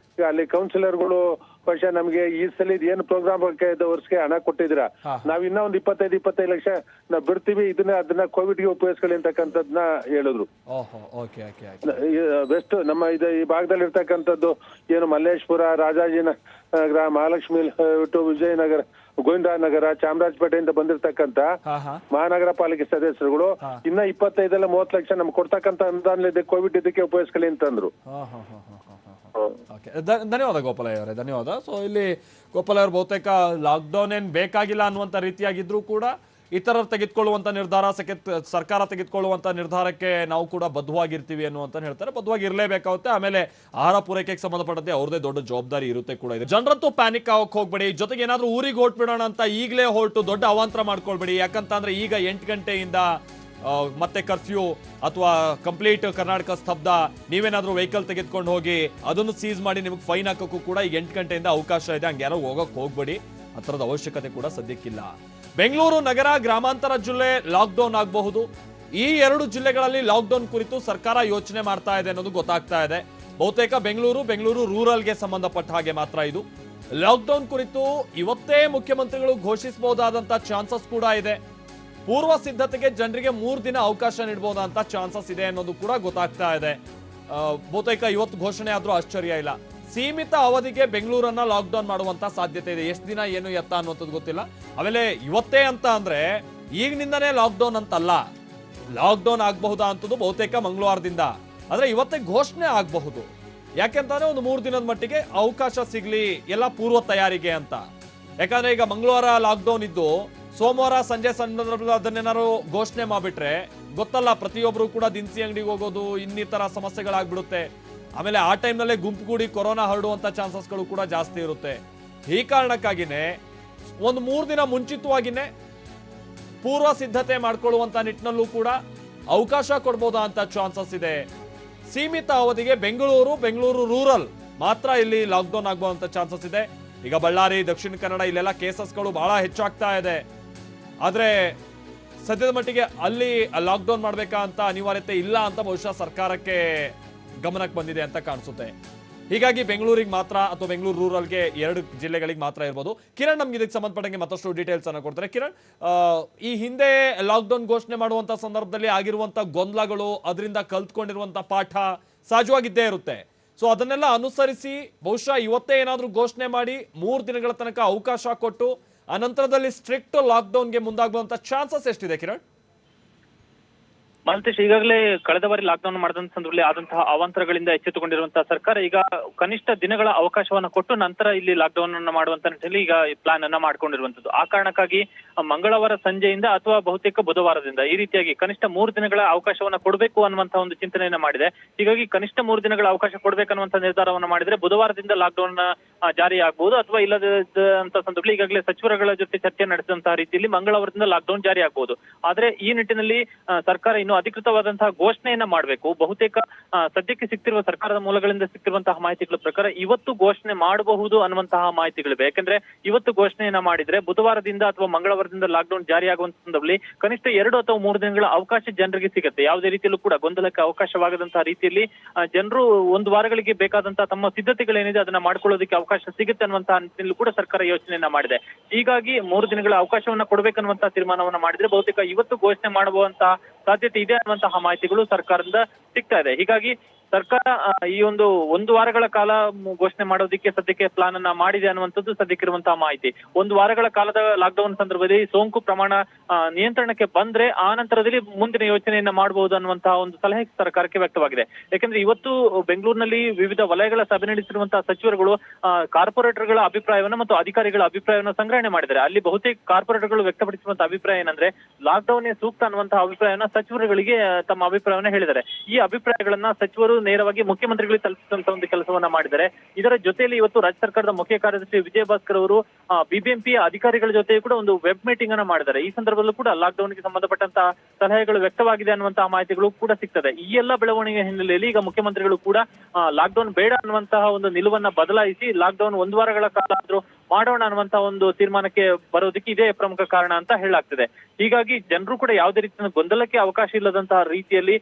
ಅಲ್ಲಿ ಕೌನ್ಸಿಲರ್ಗಳು ಬಹುಶಃ ನಮ್ಗೆ ಈ ಸಲ ಏನು ಪ್ರೋಗ್ರಾಮ್ ವರ್ಷಕ್ಕೆ ಹಣ ಕೊಟ್ಟಿದ್ರ, ನಾವ್ ಇನ್ನ ಒಂದು 25 ಲಕ್ಷ ನಾವ್ ಬಿಡ್ತೀವಿ, ಅದನ್ನ ಕೋವಿಡ್ಗೆ ಉಪಯೋಗಿಸ್ಕೊಳ್ಳಿ ಅಂತಕ್ಕಂಥದ್ನ ಹೇಳಿದ್ರು. ವೆಸ್ಟ್ ನಮ್ಮ ಈ ಭಾಗದಲ್ಲಿ ಇರ್ತಕ್ಕಂಥದ್ದು ಏನು ಮಲ್ಲೇಶ್ಪುರ, ರಾಜಾಜಿನಗರ, ಮಹಾಲಕ್ಷ್ಮಿ ಟು ವಿಜಯನಗರ, ಗೋವಿಂದನಗರ, ಚಾಮರಾಜಪೇಟೆಯಿಂದ ಬಂದಿರತಕ್ಕಂತ ಮಹಾನಗರ ಪಾಲಿಕೆ ಸದಸ್ಯರುಗಳು ಇನ್ನ 25-30 ಲಕ್ಷ ನಮ್ಗೆ ಕೊಡ್ತಕ್ಕಂಥ ಅನುದಾನ ಕೋವಿಡ್ ಇದಕ್ಕೆ ಉಪಯೋಗಿಸ್ಕೊಳ್ಳಿ ಅಂತಂದ್ರು. ಧನ್ಯವಾದ ಗೋಪಾಲಯ್ಯ ಅವರೇ, ಧನ್ಯವಾದ. ಸೊ ಇಲ್ಲಿ ಗೋಪಾಲಯ್ಯ ಅವರು ಬಹುತೇಕ ಲಾಕ್ಡೌನ್ ಏನ್ ಬೇಕಾಗಿಲ್ಲ ಅನ್ನುವಂತ ರೀತಿಯಾಗಿದ್ರು ಕೂಡ ಇತರರು ತೆಗೆದುಕೊಳ್ಳುವಂತ ನಿರ್ಧಾರ, ಸರ್ಕಾರ ತೆಗೆದುಕೊಳ್ಳುವಂತ ನಿರ್ಧಾರಕ್ಕೆ ನಾವು ಕೂಡ ಬದ್ಧವಾಗಿರ್ತೀವಿ ಅನ್ನುವಂತ ಹೇಳ್ತಾರೆ. ಬದ್ಧವಾಗಿ ಇರಲೇಬೇಕಾಗುತ್ತೆ. ಆಮೇಲೆ ಆಹಾರ ಪೂರೈಕೆಗೆ ಸಂಬಂಧಪಟ್ಟಂತೆ ಅವ್ರದೇ ದೊಡ್ಡ ಜವಾಬ್ದಾರಿ ಇರುತ್ತೆ ಕೂಡ ಇದೆ. ಜನರಂತೂ ಪ್ಯಾನಿಕ್ ಆಗಕ್ಕೆ ಹೋಗ್ಬೇಡಿ. ಜೊತೆಗೆ ಏನಾದ್ರೂ ಊರಿಗೆ ಹೊರಟ್ಬಿಡೋಣ ಅಂತ ಈಗಲೇ ಹೊರಟು ದೊಡ್ಡ ಅವಾಂತರ ಮಾಡ್ಕೊಳ್ಬೇಡಿ. ಯಾಕಂತಂದ್ರೆ ಈಗ 8 ಗಂಟೆಯಿಂದ ಮತ್ತೆ ಕರ್ಫ್ಯೂ ಅಥವಾ ಕಂಪ್ಲೀಟ್ ಕರ್ನಾಟಕ ಸ್ತಬ್ಧ. ನೀವೇನಾದ್ರೂ ವೆಹಿಕಲ್ ತೆಗೆದುಕೊಂಡು ಹೋಗಿ ಅದನ್ನು ಸೀಸ್ ಮಾಡಿ ನಿಮಗೆ ಫೈನ್ ಹಾಕೋಕ್ಕೂ ಕೂಡ ಈಗ 8 ಗಂಟೆಯಿಂದ ಅವಕಾಶ ಇದೆ. ಹಂಗೆ ಯಾರೋ ಹೋಗಕ್ಕೆ ಹೋಗ್ಬೇಡಿ, ಆ ಥರದ ಅವಶ್ಯಕತೆ ಕೂಡ ಸದ್ಯಕ್ಕಿಲ್ಲ. ಬೆಂಗಳೂರು ನಗರ, ಗ್ರಾಮಾಂತರ ಜಿಲ್ಲೆ ಲಾಕ್ಡೌನ್ ಆಗಬಹುದು. ಈ 2 ಜಿಲ್ಲೆಗಳಲ್ಲಿ ಲಾಕ್ಡೌನ್ ಕುರಿತು ಸರ್ಕಾರ ಯೋಚನೆ ಮಾಡ್ತಾ ಇದೆ ಅನ್ನೋದು ಗೊತ್ತಾಗ್ತಾ ಇದೆ. ಬಹುತೇಕ ಬೆಂಗಳೂರು ರೂರಲ್ಗೆ ಸಂಬಂಧಪಟ್ಟ ಹಾಗೆ ಮಾತ್ರ ಇದು. ಲಾಕ್ಡೌನ್ ಕುರಿತು ಇವತ್ತೇ ಮುಖ್ಯಮಂತ್ರಿಗಳು ಘೋಷಿಸಬಹುದಾದಂತ ಚಾನ್ಸಸ್ ಕೂಡ ಇದೆ. ಪೂರ್ವ ಸಿದ್ಧತೆಗೆ ಜನರಿಗೆ 3 ದಿನ ಅವಕಾಶ ನೀಡಬಹುದಂತ ಚಾನ್ಸಸ್ ಇದೆ ಅನ್ನೋದು ಕೂಡ ಗೊತ್ತಾಗ್ತಾ ಇದೆ. ಬಹುತೇಕ ಇವತ್ತು ಘೋಷಣೆ ಆದ್ರೂ ಆಶ್ಚರ್ಯ ಇಲ್ಲ. ಸೀಮಿತ ಅವಧಿಗೆ ಬೆಂಗಳೂರನ್ನ ಲಾಕ್ಡೌನ್ ಮಾಡುವಂತ ಸಾಧ್ಯತೆ ಇದೆ. ಎಷ್ಟು ದಿನ ಏನು ಎತ್ತ ಅನ್ನೋದು ಗೊತ್ತಿಲ್ಲ. ಆಮೇಲೆ ಇವತ್ತೇ ಅಂತ ಅಂದ್ರೆ ಈಗಿನಿಂದನೇ ಲಾಕ್ಡೌನ್ ಅಂತಲ್ಲ, ಲಾಕ್ಡೌನ್ ಆಗಬಹುದಾ ಅಂತದ್ದು ಬಹುತೇಕ ಮಂಗಳವಾರದಿಂದ, ಆದ್ರೆ ಇವತ್ತೇ ಘೋಷಣೆ ಆಗಬಹುದು. ಯಾಕೆಂತಂದ್ರೆ ಒಂದು 3 ದಿನದ ಮಟ್ಟಿಗೆ ಅವಕಾಶ ಸಿಗ್ಲಿ ಎಲ್ಲ ಪೂರ್ವ ತಯಾರಿಗೆ ಅಂತ. ಯಾಕಂದ್ರೆ ಈಗ ಮಂಗಳವಾರ ಲಾಕ್ಡೌನ್ ಇದ್ದು ಸೋಮವಾರ ಸಂಜೆ ಸಂದರ್ಭದಲ್ಲಿ ಅದನ್ನೇನಾದ್ರು ಘೋಷಣೆ ಮಾಡ್ಬಿಟ್ರೆ ಗೊತ್ತಲ್ಲ, ಪ್ರತಿಯೊಬ್ರು ಕೂಡ ದಿನಸಿ ಅಂಗಡಿಗೆ ಹೋಗೋದು ಇನ್ನಿತರ ಸಮಸ್ಯೆಗಳಾಗ್ಬಿಡುತ್ತೆ. ಆಮೇಲೆ ಆ ಟೈಮ್ನಲ್ಲೇ ಗುಂಪುಗೂಡಿ ಕೊರೋನಾ ಹರಡುವಂತ ಚಾನ್ಸಸ್ಗಳು ಕೂಡ ಜಾಸ್ತಿ ಇರುತ್ತೆ. ಈ ಕಾರಣಕ್ಕಾಗಿನೇ ಒಂದು 3 ದಿನ ಮುಂಚಿತವಾಗಿನೇ ಪೂರ್ವ ಸಿದ್ಧತೆ ಮಾಡ್ಕೊಳ್ಳುವಂತ ನಿಟ್ಟಿನಲ್ಲೂ ಕೂಡ ಅವಕಾಶ ಕೊಡ್ಬೋದಾ ಅಂತ ಚಾನ್ಸಸ್ ಇದೆ. ಸೀಮಿತ ಅವಧಿಗೆ ಬೆಂಗಳೂರು ರೂರಲ್ ಮಾತ್ರ ಇಲ್ಲಿ ಲಾಕ್ಡೌನ್ ಆಗುವಂತ ಚಾನ್ಸಸ್ ಇದೆ. ಈಗ ಬಳ್ಳಾರಿ, ದಕ್ಷಿಣ ಕನ್ನಡ ಇಲ್ಲೆಲ್ಲ ಕೇಸಸ್ಗಳು ಬಹಳ ಹೆಚ್ಚಾಗ್ತಾ ಇದೆ. ಆದ್ರೆ ಸದ್ಯದ ಮಟ್ಟಿಗೆ ಅಲ್ಲಿ ಲಾಕ್ಡೌನ್ ಮಾಡ್ಬೇಕಾ ಅಂತ ಅನಿವಾರ್ಯತೆ ಇಲ್ಲ ಅಂತ ಬಹುಶಃ ಸರ್ಕಾರಕ್ಕೆ ಗಮನಕ್ಕೆ ಬಂದಿದೆ ಅಂತ ಕಾಣಿಸುತ್ತೆ. ಹೀಗಾಗಿ ಬೆಂಗಳೂರಿಗೆ ಮಾತ್ರ ಅಥವಾ ಬೆಂಗಳೂರು ರೂರಲ್ಗೆ 2 ಜಿಲ್ಲೆಗಳಿಗೆ ಮಾತ್ರ ಇರ್ಬೋದು. ಕಿರಣ್ ನಮ್ಗೆ ಇದಕ್ಕೆ ಸಂಬಂಧಪಟ್ಟಂಗೆ ಮತ್ತಷ್ಟು ಡೀಟೇಲ್ಸ್ ಅನ್ನ ಕೊಡ್ತಾರೆ. ಕಿರಣ್, ಈ ಹಿಂದೆ ಲಾಕ್ಡೌನ್ ಘೋಷಣೆ ಮಾಡುವಂತ ಸಂದರ್ಭದಲ್ಲಿ ಆಗಿರುವಂತ ಗೊಂದಲಗಳು, ಅದರಿಂದ ಕಲ್ತ್ಕೊಂಡಿರುವಂತ ಪಾಠ ಸಹಜವಾಗಿದ್ದೇ ಇರುತ್ತೆ. ಸೊ ಅದನ್ನೆಲ್ಲ ಅನುಸರಿಸಿ ಬಹುಶಃ ಇವತ್ತೇ ಏನಾದ್ರೂ ಘೋಷಣೆ ಮಾಡಿ 3 ದಿನಗಳ ತನಕ ಅವಕಾಶ ಕೊಟ್ಟು ಅನಂತರದಲ್ಲಿ ಸ್ಟ್ರಿಕ್ಟ್ ಲಾಕ್ಡೌನ್ಗೆ ಮುಂದಾಗುವಂತ ಚಾನ್ಸಸ್ ಎಷ್ಟಿದೆ ಕಿರಣ್? ಮಾಲ್ತೇಶ್, ಈಗಾಗಲೇ ಕಳೆದ ಬಾರಿ ಲಾಕ್ಡೌನ್ ಮಾಡಿದಂತ ಸಂದರ್ಭದಲ್ಲಿ ಆದಂತಹ ಅವಾಂತರಗಳಿಂದ ಎಚ್ಚೆತ್ತುಕೊಂಡಿರುವಂತಹ ಸರ್ಕಾರ ಈಗ ಕನಿಷ್ಠ ದಿನಗಳ ಅವಕಾಶವನ್ನ ಕೊಟ್ಟು ನಂತರ ಇಲ್ಲಿ ಲಾಕ್ಡೌನ್ ಅನ್ನ ಮಾಡುವಂತ ನಿಟ್ಟಿನಲ್ಲಿ ಈಗ ಪ್ಲಾನ್ ಅನ್ನ ಮಾಡ್ಕೊಂಡಿರುವಂತದ್ದು. ಆ ಕಾರಣಕ್ಕಾಗಿ ಮಂಗಳವಾರ ಸಂಜೆಯಿಂದ ಅಥವಾ ಬಹುತೇಕ ಬುಧವಾರದಿಂದ ಈ ರೀತಿಯಾಗಿ ಕನಿಷ್ಠ 3 ದಿನಗಳ ಅವಕಾಶವನ್ನ ಕೊಡಬೇಕು ಅನ್ನುವಂತಹ ಒಂದು ಚಿಂತನೆಯನ್ನ ಮಾಡಿದೆ. ಹೀಗಾಗಿ ಕನಿಷ್ಠ 3 ದಿನಗಳ ಅವಕಾಶ ಕೊಡಬೇಕನ್ನುವಂತ ನಿರ್ಧಾರವನ್ನ ಮಾಡಿದ್ರೆ ಬುಧವಾರದಿಂದ ಲಾಕ್ಡೌನ್ ಜಾರಿ ಆಗಬಹುದು ಅಥವಾ ಇಲ್ಲದಂತ ಸಂದರ್ಭದಲ್ಲಿ ಈಗಾಗಲೇ ಸಚಿವರುಗಳ ಜೊತೆ ಚರ್ಚೆ ನಡೆಸಿದಂತಹ ರೀತಿಯಲ್ಲಿ ಮಂಗಳವಾರದಿಂದ ಲಾಕ್ಡೌನ್ ಜಾರಿ ಆಗಬಹುದು. ಆದ್ರೆ ಈ ನಿಟ್ಟಿನಲ್ಲಿ ಸರ್ಕಾರ ಇನ್ನು ಅಧಿಕೃತವಾದಂತಹ ಘೋಷಣೆಯನ್ನ ಮಾಡಬೇಕು. ಬಹುತೇಕ ಸದ್ಯಕ್ಕೆ ಸಿಗ್ತಿರುವ ಸರ್ಕಾರದ ಮೂಲಗಳಿಂದ ಸಿಗ್ತಿರುವಂತಹ ಮಾಹಿತಿಗಳ ಪ್ರಕಾರ ಇವತ್ತು ಘೋಷಣೆ ಮಾಡಬಹುದು ಅನ್ನುವಂತಹ ಮಾಹಿತಿಗಳಿವೆ. ಯಾಕಂದ್ರೆ ಇವತ್ತು ಘೋಷಣೆಯನ್ನ ಮಾಡಿದ್ರೆ ಬುಧವಾರದಿಂದ ಅಥವಾ ಮಂಗಳವಾರದಿಂದ ಲಾಕ್ಡೌನ್ ಜಾರಿ ಆಗುವಂತ ಸಂದರ್ಭದಲ್ಲಿ ಕನಿಷ್ಠ 2 ಅಥವಾ 3 ದಿನಗಳ ಅವಕಾಶ ಜನರಿಗೆ ಸಿಗುತ್ತೆ. ಯಾವುದೇ ರೀತಿಯಲ್ಲೂ ಕೂಡ ಗೊಂದಲಕ್ಕೆ ಅವಕಾಶವಾಗದಂತಹ ರೀತಿಯಲ್ಲಿ ಜನರು 1 ವಾರಗಳಿಗೆ ಬೇಕಾದಂತಹ ತಮ್ಮ ಸಿದ್ಧತೆಗಳೇನಿದೆ ಅದನ್ನ ಮಾಡ್ಕೊಳ್ಳೋದಕ್ಕೆ ಅವಕಾಶ ಸಿಗುತ್ತೆ ಅನ್ನುವಂತಹ ನಿಟ್ಟಿನಲ್ಲಿ ಕೂಡ ಸರ್ಕಾರ ಯೋಚನೆಯನ್ನ ಮಾಡಿದೆ. ಹೀಗಾಗಿ 3 ದಿನಗಳ ಅವಕಾಶವನ್ನ ಕೊಡಬೇಕನ್ನುವಂತಹ ತೀರ್ಮಾನವನ್ನ ಮಾಡಿದ್ರೆ ಬಹುತೇಕ ಇವತ್ತು ಘೋಷಣೆ ಮಾಡುವಂತಹ ಸಾಧ್ಯತೆ ಇದೆ ಅನ್ನುವಂತಹ ಮಾಹಿತಿಗಳು ಸರ್ಕಾರದಿಂದ ಸಿಗ್ತಾ ಇದೆ. ಹೀಗಾಗಿ ಸರ್ಕಾರ ಈ ಒಂದು ವಾರಗಳ ಕಾಲ ಘೋಷಣೆ ಮಾಡೋದಕ್ಕೆ ಸದ್ಯಕ್ಕೆ ಪ್ಲಾನ್ ಅನ್ನ ಮಾಡಿದೆ ಅನ್ನುವಂಥದ್ದು ಸದ್ಯಕ್ಕಿರುವಂತಹ ಮಾಹಿತಿ. 1 ವಾರಗಳ ಕಾಲದ ಲಾಕ್ಡೌನ್ ಸಂದರ್ಭದಲ್ಲಿ ಸೋಂಕು ಪ್ರಮಾಣ ನಿಯಂತ್ರಣಕ್ಕೆ ಬಂದ್ರೆ ಆ ನಂತರದಲ್ಲಿ ಮುಂದಿನ ಯೋಚನೆಯನ್ನ ಮಾಡಬಹುದು ಅನ್ನುವಂತಹ ಒಂದು ಸಲಹೆ ಸರ್ಕಾರಕ್ಕೆ ವ್ಯಕ್ತವಾಗಿದೆ. ಯಾಕಂದ್ರೆ ಇವತ್ತು ಬೆಂಗಳೂರಿನಲ್ಲಿ ವಿವಿಧ ವಲಯಗಳ ಸಭೆ ನಡೆಸಿರುವಂತಹ ಸಚಿವರುಗಳು ಕಾರ್ಪೊರೇಟರ್ಗಳ ಅಭಿಪ್ರಾಯವನ್ನ ಮತ್ತು ಅಧಿಕಾರಿಗಳ ಅಭಿಪ್ರಾಯವನ್ನ ಸಂಗ್ರಹಣೆ ಮಾಡಿದ್ದಾರೆ. ಅಲ್ಲಿ ಬಹುತೇಕ ಕಾರ್ಪೊರೇಟರ್ಗಳು ವ್ಯಕ್ತಪಡಿಸಿರುವಂತಹ ಅಭಿಪ್ರಾಯ ಏನಂದ್ರೆ ಲಾಕ್ಡೌನ್ ಸೂಕ್ತ ಅನ್ನುವಂತಹ ಅಭಿಪ್ರಾಯವನ್ನ ಸಚಿವರುಗಳಿಗೆ ತಮ್ಮ ಅಭಿಪ್ರಾಯವನ್ನ ಹೇಳಿದ್ದಾರೆ. ಈ ಅಭಿಪ್ರಾಯಗಳನ್ನ ಸಚಿವರು ನೇರವಾಗಿ ಮುಖ್ಯಮಂತ್ರಿಗಳಿಗೆ ತಲುಪಿಸುವಂತ ಒಂದು ಕೆಲಸವನ್ನ ಮಾಡಿದ್ದಾರೆ. ಇದರ ಜೊತೆಯಲ್ಲಿ ಇವತ್ತು ರಾಜ್ಯ ಸರ್ಕಾರದ ಮುಖ್ಯ ಕಾರ್ಯದರ್ಶಿ ವಿಜಯ ಭಾಸ್ಕರ್ ಅವರು ಬಿಬಿಎಂಪಿ ಅಧಿಕಾರಿಗಳ ಜೊತೆ ಕೂಡ ಒಂದು ವೆಬ್ ಮೀಟಿಂಗ್ ಅನ್ನ ಮಾಡಿದ್ದಾರೆ. ಈ ಸಂದರ್ಭದಲ್ಲೂ ಕೂಡ ಲಾಕ್ಡೌನ್ ಗೆ ಸಂಬಂಧಪಟ್ಟಂತಹ ಸಲಹೆಗಳು ವ್ಯಕ್ತವಾಗಿದೆ ಅನ್ನುವಂತಹ ಮಾಹಿತಿಗಳು ಕೂಡ ಸಿಗ್ತದೆ. ಈ ಎಲ್ಲ ಬೆಳವಣಿಗೆ ಹಿನ್ನೆಲೆಯಲ್ಲಿ ಈಗ ಮುಖ್ಯಮಂತ್ರಿಗಳು ಕೂಡ ಲಾಕ್ಡೌನ್ ಬೇಡ ಅನ್ನುವಂತಹ ಒಂದು ನಿಲುವನ್ನ ಬದಲಾಯಿಸಿ ಲಾಕ್ಡೌನ್ 1 ವಾರಗಳ ಕಾಲ ಆದ್ರೂ ಮಾಡೋಣ ಅನ್ನುವಂತಹ ಒಂದು ತೀರ್ಮಾನಕ್ಕೆ ಬರೋದಕ್ಕೆ ಇದೇ ಪ್ರಮುಖ ಕಾರಣ ಅಂತ ಹೇಳಲಾಗ್ತದೆ. ಹೀಗಾಗಿ ಜನರು ಕೂಡ ಯಾವುದೇ ರೀತಿಯ ಗೊಂದಲಕ್ಕೆ ಅವಕಾಶ ಇಲ್ಲದಂತಹ ರೀತಿಯಲ್ಲಿ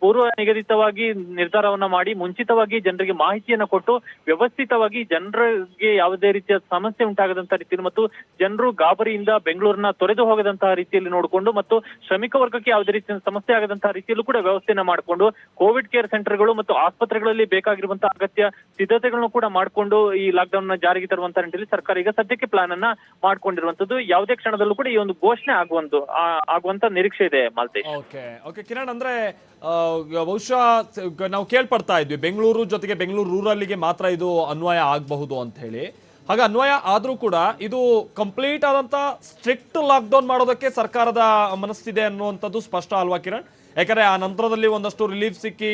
ಪೂರ್ವ ನಿಗದಿತವಾಗಿ ನಿರ್ಧಾರವನ್ನ ಮಾಡಿ ಮುಂಚಿತವಾಗಿ ಜನರಿಗೆ ಮಾಹಿತಿಯನ್ನ ಕೊಟ್ಟು ವ್ಯವಸ್ಥಿತವಾಗಿ ಜನರಿಗೆ ಯಾವುದೇ ರೀತಿಯ ಸಮಸ್ಯೆ ಉಂಟಾಗದಂತ ರೀತಿಯಲ್ಲಿ ಮತ್ತು ಜನರು ಗಾಬರಿಯಿಂದ ಬೆಂಗಳೂರನ್ನ ತೊರೆದು ಹೋಗದಂತಹ ರೀತಿಯಲ್ಲಿ ನೋಡಿಕೊಂಡು ಮತ್ತು ಶ್ರಮಿಕ ವರ್ಗಕ್ಕೆ ಯಾವುದೇ ರೀತಿಯ ಸಮಸ್ಯೆ ಆಗದಂತಹ ರೀತಿಯಲ್ಲೂ ಕೂಡ ವ್ಯವಸ್ಥೆಯನ್ನ ಮಾಡಿಕೊಂಡು ಕೋವಿಡ್ ಕೇರ್ ಸೆಂಟರ್ಗಳು ಮತ್ತು ಆಸ್ಪತ್ರೆಗಳಲ್ಲಿ ಬೇಕಾಗಿರುವಂತಹ ಅಗತ್ಯ ಸಿದ್ಧತೆಗಳನ್ನು ಕೂಡ ಮಾಡಿಕೊಂಡು ಈ ಲಾಕ್ಡೌನ್ ನ ಜಾರಿಗೆ ತರುವಂತಹ ನಿಟ್ಟಿನಲ್ಲಿ ಸರ್ಕಾರ ಈಗ ಸದ್ಯಕ್ಕೆ ಪ್ಲಾನ್ ಅನ್ನ ಮಾಡ್ಕೊಂಡಿರುವಂತದ್ದು. ಯಾವುದೇ ಕ್ಷಣದಲ್ಲೂ ಕೂಡ ಈ ಒಂದು ಘೋಷಣೆ ಆಗುವಂತ ನಿರೀಕ್ಷೆ ಇದೆ ಮಾಲ್ತೇಶ್. ಓಕೆ ಕಿರಣ್, ಅಂದ್ರೆ ಬಹುಶಃ ನಾವು ಕೇಳ್ಪಡ್ತಾ ಇದ್ವಿ ಬೆಂಗಳೂರು ಜೊತೆಗೆ ಬೆಂಗಳೂರು ರೂರಲ್ಗೆ ಮಾತ್ರ ಇದು ಅನ್ವಯ ಆಗಬಹುದು ಅಂತ ಹೇಳಿ. ಹಾಗೆ ಅನ್ವಯ ಆದ್ರೂ ಕೂಡ ಇದು ಕಂಪ್ಲೀಟ್ ಆದಂತ ಸ್ಟ್ರಿಕ್ಟ್ ಲಾಕ್ಡೌನ್ ಮಾಡೋದಕ್ಕೆ ಸರ್ಕಾರದ ಮನಸ್ಸಿದೆ ಅನ್ನುವಂಥದ್ದು ಸ್ಪಷ್ಟ ಅಲ್ವಾ ಕಿರಣ್? ಯಾಕಂದ್ರೆ ಆ ನಂತರದಲ್ಲಿ ಒಂದಷ್ಟು ರಿಲೀಫ್ ಸಿಕ್ಕಿ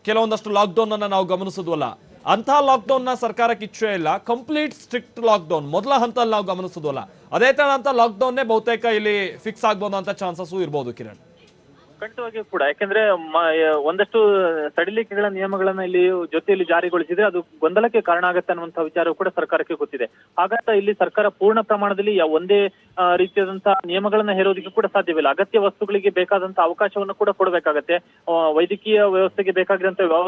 ಕೆಲವೊಂದಷ್ಟು ಲಾಕ್ಡೌನ್ ಅನ್ನ ನಾವು ಗಮನಿಸಿದ್ವಲ್ಲ, ಅಂತಹ ಲಾಕ್ಡೌನ್ ನ ಸರ್ಕಾರಕ್ಕೆ ಇಚ್ಛೆ ಇಲ್ಲ. ಕಂಪ್ಲೀಟ್ ಸ್ಟ್ರಿಕ್ಟ್ ಲಾಕ್ಡೌನ್ ಮೊದಲ ಹಂತದಲ್ಲಿ ನಾವು ಗಮನಿಸಿದ್ವಲ್ಲ, ಅದೇ ತರ ಅಂತ ಲಾಕ್ಡೌನ್ ಬಹುತೇಕ ಇಲ್ಲಿ ಫಿಕ್ಸ್ ಆಗ್ಬೋದು ಅಂತ ಚಾನ್ಸಸ್ ಇರ್ಬೋದು ಕಿರಣ್. ಖಂಡಿತವಾಗಿಯೂ ಕೂಡ, ಯಾಕೆಂದ್ರೆ ಒಂದಷ್ಟು ಸಡಿಲಿಕೆಗಳ ನಿಯಮಗಳನ್ನ ಇಲ್ಲಿ ಜೊತೆಯಲ್ಲಿ ಜಾರಿಗೊಳಿಸಿದ್ರೆ ಅದು ಗೊಂದಲಕ್ಕೆ ಕಾರಣ ಆಗುತ್ತೆ ಅನ್ನುವಂತಹ ವಿಚಾರ ಕೂಡ ಸರ್ಕಾರಕ್ಕೆ ಗೊತ್ತಿದೆ. ಹಾಗಾದ್ರೆ ಇಲ್ಲಿ ಸರ್ಕಾರ ಪೂರ್ಣ ಪ್ರಮಾಣದಲ್ಲಿ ಒಂದೇ ರೀತಿಯಾದಂತಹ ನಿಯಮಗಳನ್ನ ಹೇರೋದಕ್ಕೆ ಕೂಡ ಸಾಧ್ಯವಿಲ್ಲ. ಅಗತ್ಯ ವಸ್ತುಗಳಿಗೆ ಬೇಕಾದಂತಹ ಅವಕಾಶವನ್ನು ಕೂಡ ಕೊಡಬೇಕಾಗತ್ತೆ. ವೈದ್ಯಕೀಯ ವ್ಯವಸ್ಥೆಗೆ ಬೇಕಾಗಿರುವಂತಹ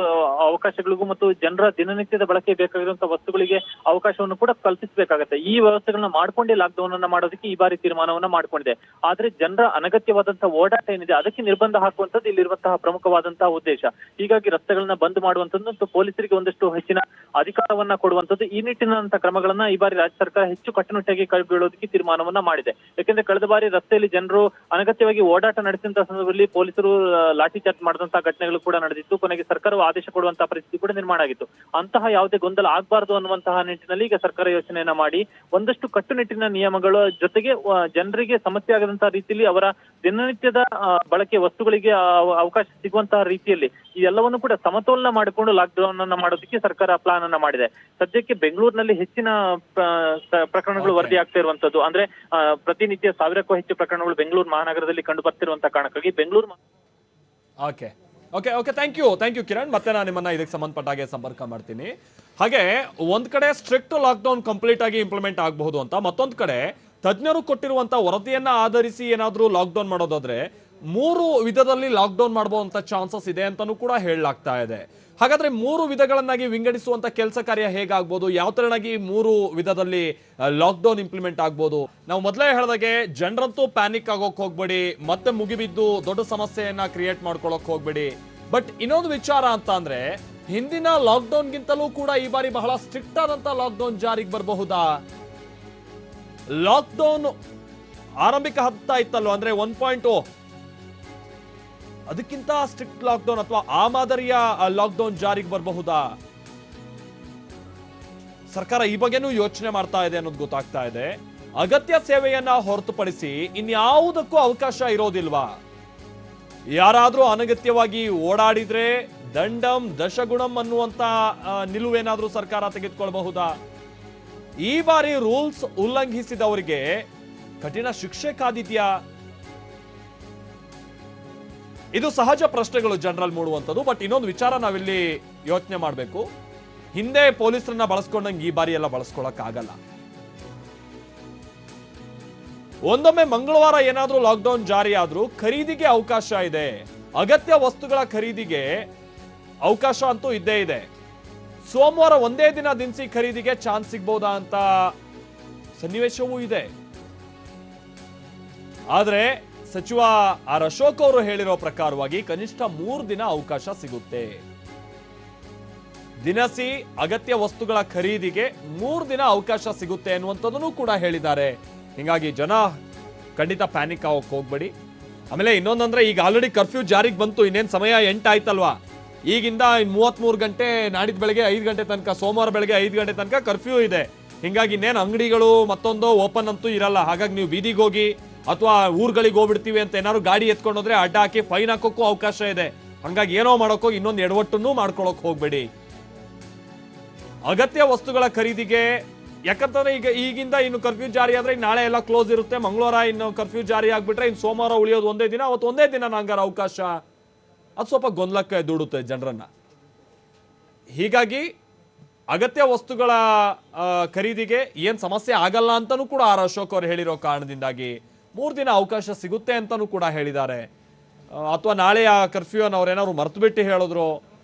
ಅವಕಾಶಗಳಿಗೂ ಮತ್ತು ಜನರ ದಿನನಿತ್ಯದ ಬಳಕೆ ಬೇಕಾಗಿರುವಂತಹ ವಸ್ತುಗಳಿಗೆ ಅವಕಾಶವನ್ನು ಕೂಡ ಕಲ್ಪಿಸಬೇಕಾಗತ್ತೆ. ಈ ವ್ಯವಸ್ಥೆಗಳನ್ನ ಮಾಡ್ಕೊಂಡೇ ಲಾಕ್ಡೌನ್ ಅನ್ನ ಮಾಡೋದಕ್ಕೆ ಈ ಬಾರಿ ತೀರ್ಮಾನವನ್ನ ಮಾಡ್ಕೊಂಡಿದೆ. ಆದ್ರೆ ಜನರ ಅನಗತ್ಯವಾದಂತಹ ಓಡಾಟ ಏನಿದೆ ಅದಕ್ಕೆ ನಿರ್ಬಂಧ ಹಾಕುವಂಥದ್ದು ಇಲ್ಲಿರುವಂತಹ ಪ್ರಮುಖವಾದಂತಹ ಉದ್ದೇಶ. ಹೀಗಾಗಿ ರಸ್ತೆಗಳನ್ನ ಬಂದ್ ಮಾಡುವಂಥದ್ದು ಮತ್ತು ಪೊಲೀಸರಿಗೆ ಒಂದಷ್ಟು ಹೆಚ್ಚಿನ ಅಧಿಕಾರವನ್ನ ಕೊಡುವಂಥದ್ದು, ಈ ನಿಟ್ಟಿನಂತಹ ಕ್ರಮಗಳನ್ನ ಈ ಬಾರಿ ರಾಜ್ಯ ಸರ್ಕಾರ ಹೆಚ್ಚು ಕಟ್ಟುನಿಟ್ಟಾಗಿ ಕೈಗೊಳ್ಳೋದಕ್ಕೆ ತೀರ್ಮಾನವನ್ನ ಮಾಡಿದೆ. ಯಾಕಂದ್ರೆ ಕಳೆದ ಬಾರಿ ರಸ್ತೆಯಲ್ಲಿ ಜನರು ಅನಗತ್ಯವಾಗಿ ಓಡಾಟ ನಡೆಸಿದಂತಹ ಸಂದರ್ಭದಲ್ಲಿ ಪೊಲೀಸರು ಲಾಠಿ ಚಾರ್ಜ್ ಮಾಡಿದಂತಹ ಘಟನೆಗಳು ಕೂಡ ನಡೆದಿತ್ತು. ಕೊನೆಗೆ ಸರ್ಕಾರವು ಆದೇಶ ಕೊಡುವಂತಹ ಪರಿಸ್ಥಿತಿ ಕೂಡ ನಿರ್ಮಾಣ ಆಗಿತ್ತು. ಅಂತಹ ಯಾವುದೇ ಗೊಂದಲ ಆಗಬಾರದು ಅನ್ನುವಂತಹ ನಿಟ್ಟಿನಲ್ಲಿ ಈಗ ಸರ್ಕಾರ ಯೋಚನೆಯನ್ನ ಮಾಡಿ ಒಂದಷ್ಟು ಕಟ್ಟುನಿಟ್ಟಿನ ನಿಯಮಗಳ ಜೊತೆಗೆ ಜನರಿಗೆ ಸಮಸ್ಯೆ ಆಗದಂತಹ ರೀತಿಯಲ್ಲಿ ಅವರ ದಿನನಿತ್ಯದ ಬಳಕೆ ವಸ್ತುಗಳಿಗೆ ಅವಕಾಶ ಸಿಗುವಂತಹ ರೀತಿಯಲ್ಲಿ ಈ ಎಲ್ಲವನ್ನು ಕೂಡ ಸಮತೋಲನ ಮಾಡಿಕೊಂಡು ಲಾಕ್ಡೌನ್ ಅನ್ನ ಮಾಡೋದಕ್ಕೆ ಸರ್ಕಾರ ಪ್ಲಾನ್ ಅನ್ನ ಮಾಡಿದೆ. ಸದ್ಯಕ್ಕೆ ಬೆಂಗಳೂರಿನಲ್ಲಿ ಹೆಚ್ಚಿನ ಪ್ರಕರಣಗಳು ವರದಿ ಆಗ್ತಾ ಇರುವಂತದ್ದು, ಅಂದ್ರೆ ಪ್ರತಿನಿತ್ಯ 1000ಕ್ಕೂ ಹೆಚ್ಚು ಪ್ರಕರಣಗಳು ಬೆಂಗಳೂರು ಮಹಾನಗರದಲ್ಲಿ ಕಂಡು ಬರ್ತಿರುವಂತಹ ಕಾರಣಕ್ಕಾಗಿ Bengaluru okay thank you Kiran. ಮತ್ತೆ ನಾನು ನಿಮ್ಮನ್ನ ಇದಕ್ಕೆ ಸಂಬಂಧಪಟ್ಟ ಹಾಗೆ ಸಂಪರ್ಕ ಮಾಡ್ತೀನಿ. ಹಾಗೆ ಒಂದ್ ಕಡೆ ಸ್ಟ್ರಿಕ್ಟ್ ಲಾಕ್ಡೌನ್ ಕಂಪ್ಲೀಟ್ ಆಗಿ ಇಂಪ್ಲಿಮೆಂಟ್ ಆಗಬಹುದು ಅಂತ, ಮತ್ತೊಂದ್ ಕಡೆ ತಜ್ಞರು ಕೊಟ್ಟಿರುವಂತಹ ವರದಿಯನ್ನ ಆಧರಿಸಿ ಏನಾದ್ರೂ ಲಾಕ್ಡೌನ್ ಮಾಡೋದಾದ್ರೆ 3 ವಿಧದಲ್ಲಿ ಲಾಕ್ಡೌನ್ ಮಾಡಬಹುದಂತ ಚಾನ್ಸಸ್ ಇದೆ ಅಂತಾನೂ ಕೂಡ ಹೇಳಲಾಗ್ತಾ ಇದೆ. ಹಾಗಾದ್ರೆ 3 ವಿಧಗಳನ್ನಾಗಿ ವಿಂಗಡಿಸುವಂತ ಕೆಲಸ ಕಾರ್ಯ ಹೇಗಾಗ್ಬೋದು, ಯಾವ ತರನಾಗಿ 3 ವಿಧದಲ್ಲಿ ಲಾಕ್ಡೌನ್ ಇಂಪ್ಲಿಮೆಂಟ್ ಆಗ್ಬೋದು? ನಾವು ಮೊದಲೇ ಹೇಳಿದಾಗೆ ಜನರಂತೂ ಪ್ಯಾನಿಕ್ ಆಗೋಕ್ ಹೋಗ್ಬೇಡಿ, ಮತ್ತೆ ಮುಗಿಬಿದ್ದು ದೊಡ್ಡ ಸಮಸ್ಯೆಯನ್ನ ಕ್ರಿಯೇಟ್ ಮಾಡ್ಕೊಳಕ್ ಹೋಗ್ಬೇಡಿ. ಬಟ್ ಇನ್ನೊಂದು ವಿಚಾರ ಅಂತ ಅಂದ್ರೆ ಹಿಂದಿನ ಲಾಕ್ಡೌನ್ ಗಿಂತಲೂ ಕೂಡ ಈ ಬಾರಿ ಬಹಳ ಸ್ಟ್ರಿಕ್ಟ್ ಆದಂತ ಲಾಕ್ಡೌನ್ ಜಾರಿಗೆ ಬರಬಹುದಾ? ಲಾಕ್ಡೌನ್ ಆರಂಭಿಕ ಹಂತ ಇತ್ತಲ್ವ, ಅಂದ್ರೆ 1.0 ಅದಕ್ಕಿಂತ ಸ್ಟ್ರಿಕ್ಟ್ ಲಾಕ್ಡೌನ್ ಅಥವಾ ಆ ಮಾದರಿಯ ಲಾಕ್ಡೌನ್ ಜಾರಿಗೆ ಬರಬಹುದಾ? ಸರ್ಕಾರ ಈ ಬಗ್ಗೆನೂ ಯೋಚನೆ ಮಾಡ್ತಾ ಇದೆ ಅನ್ನೋದು ಗೊತ್ತಾಗ್ತಾ ಇದೆ. ಅಗತ್ಯ ಸೇವೆಯನ್ನ ಹೊರತುಪಡಿಸಿ ಇನ್ಯಾವುದಕ್ಕೂ ಅವಕಾಶ ಇರೋದಿಲ್ವಾ? ಯಾರಾದ್ರೂ ಅನಗತ್ಯವಾಗಿ ಓಡಾಡಿದ್ರೆ ದಂಡಂ ದಶಗುಣಂ ಅನ್ನುವಂತ ನಿಲುವೇನಾದ್ರೂ ಸರ್ಕಾರ ತೆಗೆದುಕೊಳ್ಳಬಹುದಾ? ಈ ಬಾರಿ ರೂಲ್ಸ್ ಉಲ್ಲಂಘಿಸಿದವರಿಗೆ ಕಠಿಣ ಶಿಕ್ಷೆ ಕಾದಿದ್ಯಾ? ಇದು ಸಹಜ ಪ್ರಶ್ನೆಗಳು ಜನರಲ್ ಮೂಡುವಂಥದ್ದು. ಬಟ್ ಇನ್ನೊಂದು ವಿಚಾರ ನಾವಿಲ್ಲಿ ಯೋಚನೆ ಮಾಡಬೇಕು. ಹಿಂದೆ ಪೊಲೀಸರನ್ನ ಬಳಸ್ಕೊಂಡಂಗೆ ಈ ಬಾರಿ ಎಲ್ಲ ಬಳಸ್ಕೊಳಕ್ ಆಗಲ್ಲ. ಒಂದೊಮ್ಮೆ ಮಂಗಳವಾರ ಏನಾದ್ರೂ ಲಾಕ್ಡೌನ್ ಜಾರಿ ಆದ್ರೂ ಖರೀದಿಗೆ ಅವಕಾಶ ಇದೆ. ಅಗತ್ಯ ವಸ್ತುಗಳ ಖರೀದಿಗೆ ಅವಕಾಶ ಅಂತೂ ಇದ್ದೇ ಇದೆ. ಸೋಮವಾರ ಒಂದೇ ದಿನ ದಿನಸಿ ಖರೀದಿಗೆ ಚಾನ್ಸ್ ಸಿಗ್ಬೋದಾ ಅಂತ ಸನ್ನಿವೇಶವೂ ಇದೆ. ಆದ್ರೆ ಸಚಿವ ಆರ್ ಅಶೋಕ್ ಅವರು ಹೇಳಿರೋ ಪ್ರಕಾರವಾಗಿ ಕನಿಷ್ಠ 3 ದಿನ ಅವಕಾಶ ಸಿಗುತ್ತೆ. ದಿನಸಿ ಅಗತ್ಯ ವಸ್ತುಗಳ ಖರೀದಿಗೆ 3 ದಿನ ಅವಕಾಶ ಸಿಗುತ್ತೆ ಅನ್ನುವಂಥದ್ದನ್ನು ಕೂಡ ಹೇಳಿದ್ದಾರೆ. ಹಿಂಗಾಗಿ ಜನ ಖಂಡಿತ ಪ್ಯಾನಿಕ್ ಆಗೋಕೆ ಹೋಗ್ಬೇಡಿ. ಆಮೇಲೆ ಇನ್ನೊಂದಂದ್ರೆ ಈಗ ಆಲ್ರೆಡಿ ಕರ್ಫ್ಯೂ ಜಾರಿಗೆ ಬಂತು. ಇನ್ನೇನು ಸಮಯ 8 ಆಯ್ತಲ್ವಾ? ಈಗಿಂದ 33 ಗಂಟೆ, ನಾಡಿದ್ದು ಬೆಳಗ್ಗೆ 5 ಗಂಟೆ ತನಕ, ಸೋಮವಾರ ಬೆಳಗ್ಗೆ 5 ಗಂಟೆ ತನಕ ಕರ್ಫ್ಯೂ ಇದೆ. ಹಿಂಗಾಗಿ ಇನ್ನೇನು ಅಂಗಡಿಗಳು ಮತ್ತೊಂದು ಓಪನ್ ಅಂತೂ ಇರಲ್ಲ. ಹಾಗಾಗಿ ನೀವು ಬೀದಿಗೆ ಹೋಗಿ ಅಥವಾ ಊರುಗಳಿಗೆ ಹೋಗ್ಬಿಡ್ತೀವಿ ಅಂತ ಏನಾದ್ರು ಗಾಡಿ ಎತ್ಕೊಂಡು ಹೋದ್ರೆ ಅಡ್ಡ ಹಾಕಿ ಫೈನ್ ಹಾಕೋಕ್ಕೂ ಅವಕಾಶ ಇದೆ. ಹಂಗಾಗಿ ಏನೋ ಮಾಡೋಕ್ಕೋ ಇನ್ನೊಂದು ಎಡವಟ್ಟನ್ನು ಮಾಡ್ಕೊಳಕ್ ಹೋಗ್ಬೇಡಿ. ಅಗತ್ಯ ವಸ್ತುಗಳ ಖರೀದಿಗೆ, ಯಾಕಂತಂದ್ರೆ ಈಗಿಂದ ಇನ್ನು ಕರ್ಫ್ಯೂ ಜಾರಿ ಆದ್ರೆ ನಾಳೆ ಎಲ್ಲ ಕ್ಲೋಸ್ ಇರುತ್ತೆ. ಮಂಗಳವಾರ ಇನ್ನು ಕರ್ಫ್ಯೂ ಜಾರಿ ಆಗ್ಬಿಟ್ರೆ ಇನ್ನು ಸೋಮವಾರ ಉಳಿಯೋದು ಒಂದೇ ದಿನ. ಅವತ್ತು ಒಂದೇ ದಿನ ನಂಗಾರ ಅವಕಾಶ, ಅದು ಸ್ವಲ್ಪ ಗೊಂದಲಕ್ಕೆ ದೂಡುತ್ತೆ ಜನರನ್ನ. ಹೀಗಾಗಿ ಅಗತ್ಯ ವಸ್ತುಗಳ ಖರೀದಿಗೆ ಏನ್ ಸಮಸ್ಯೆ ಆಗಲ್ಲ ಅಂತಾನೂ ಕೂಡ ಆರ್ ಅಶೋಕ್ ಅವರು ಹೇಳಿರೋ ಕಾರಣದಿಂದಾಗಿ 3 ದಿನ ಅವಕಾಶ ಸಿಗುತ್ತೆ ಅಂತಾನೂ ಕೂಡ ಹೇಳಿದ್ದಾರೆ. ಅಥವಾ ನಾಳೆ ಆ ಕರ್ಫ್ಯೂ ಅನ್ನು ಅವ್ರೇನಾದ್ರು ಮರ್ತು ಬಿಟ್ಟು ಹೇಳಿದ್ರು,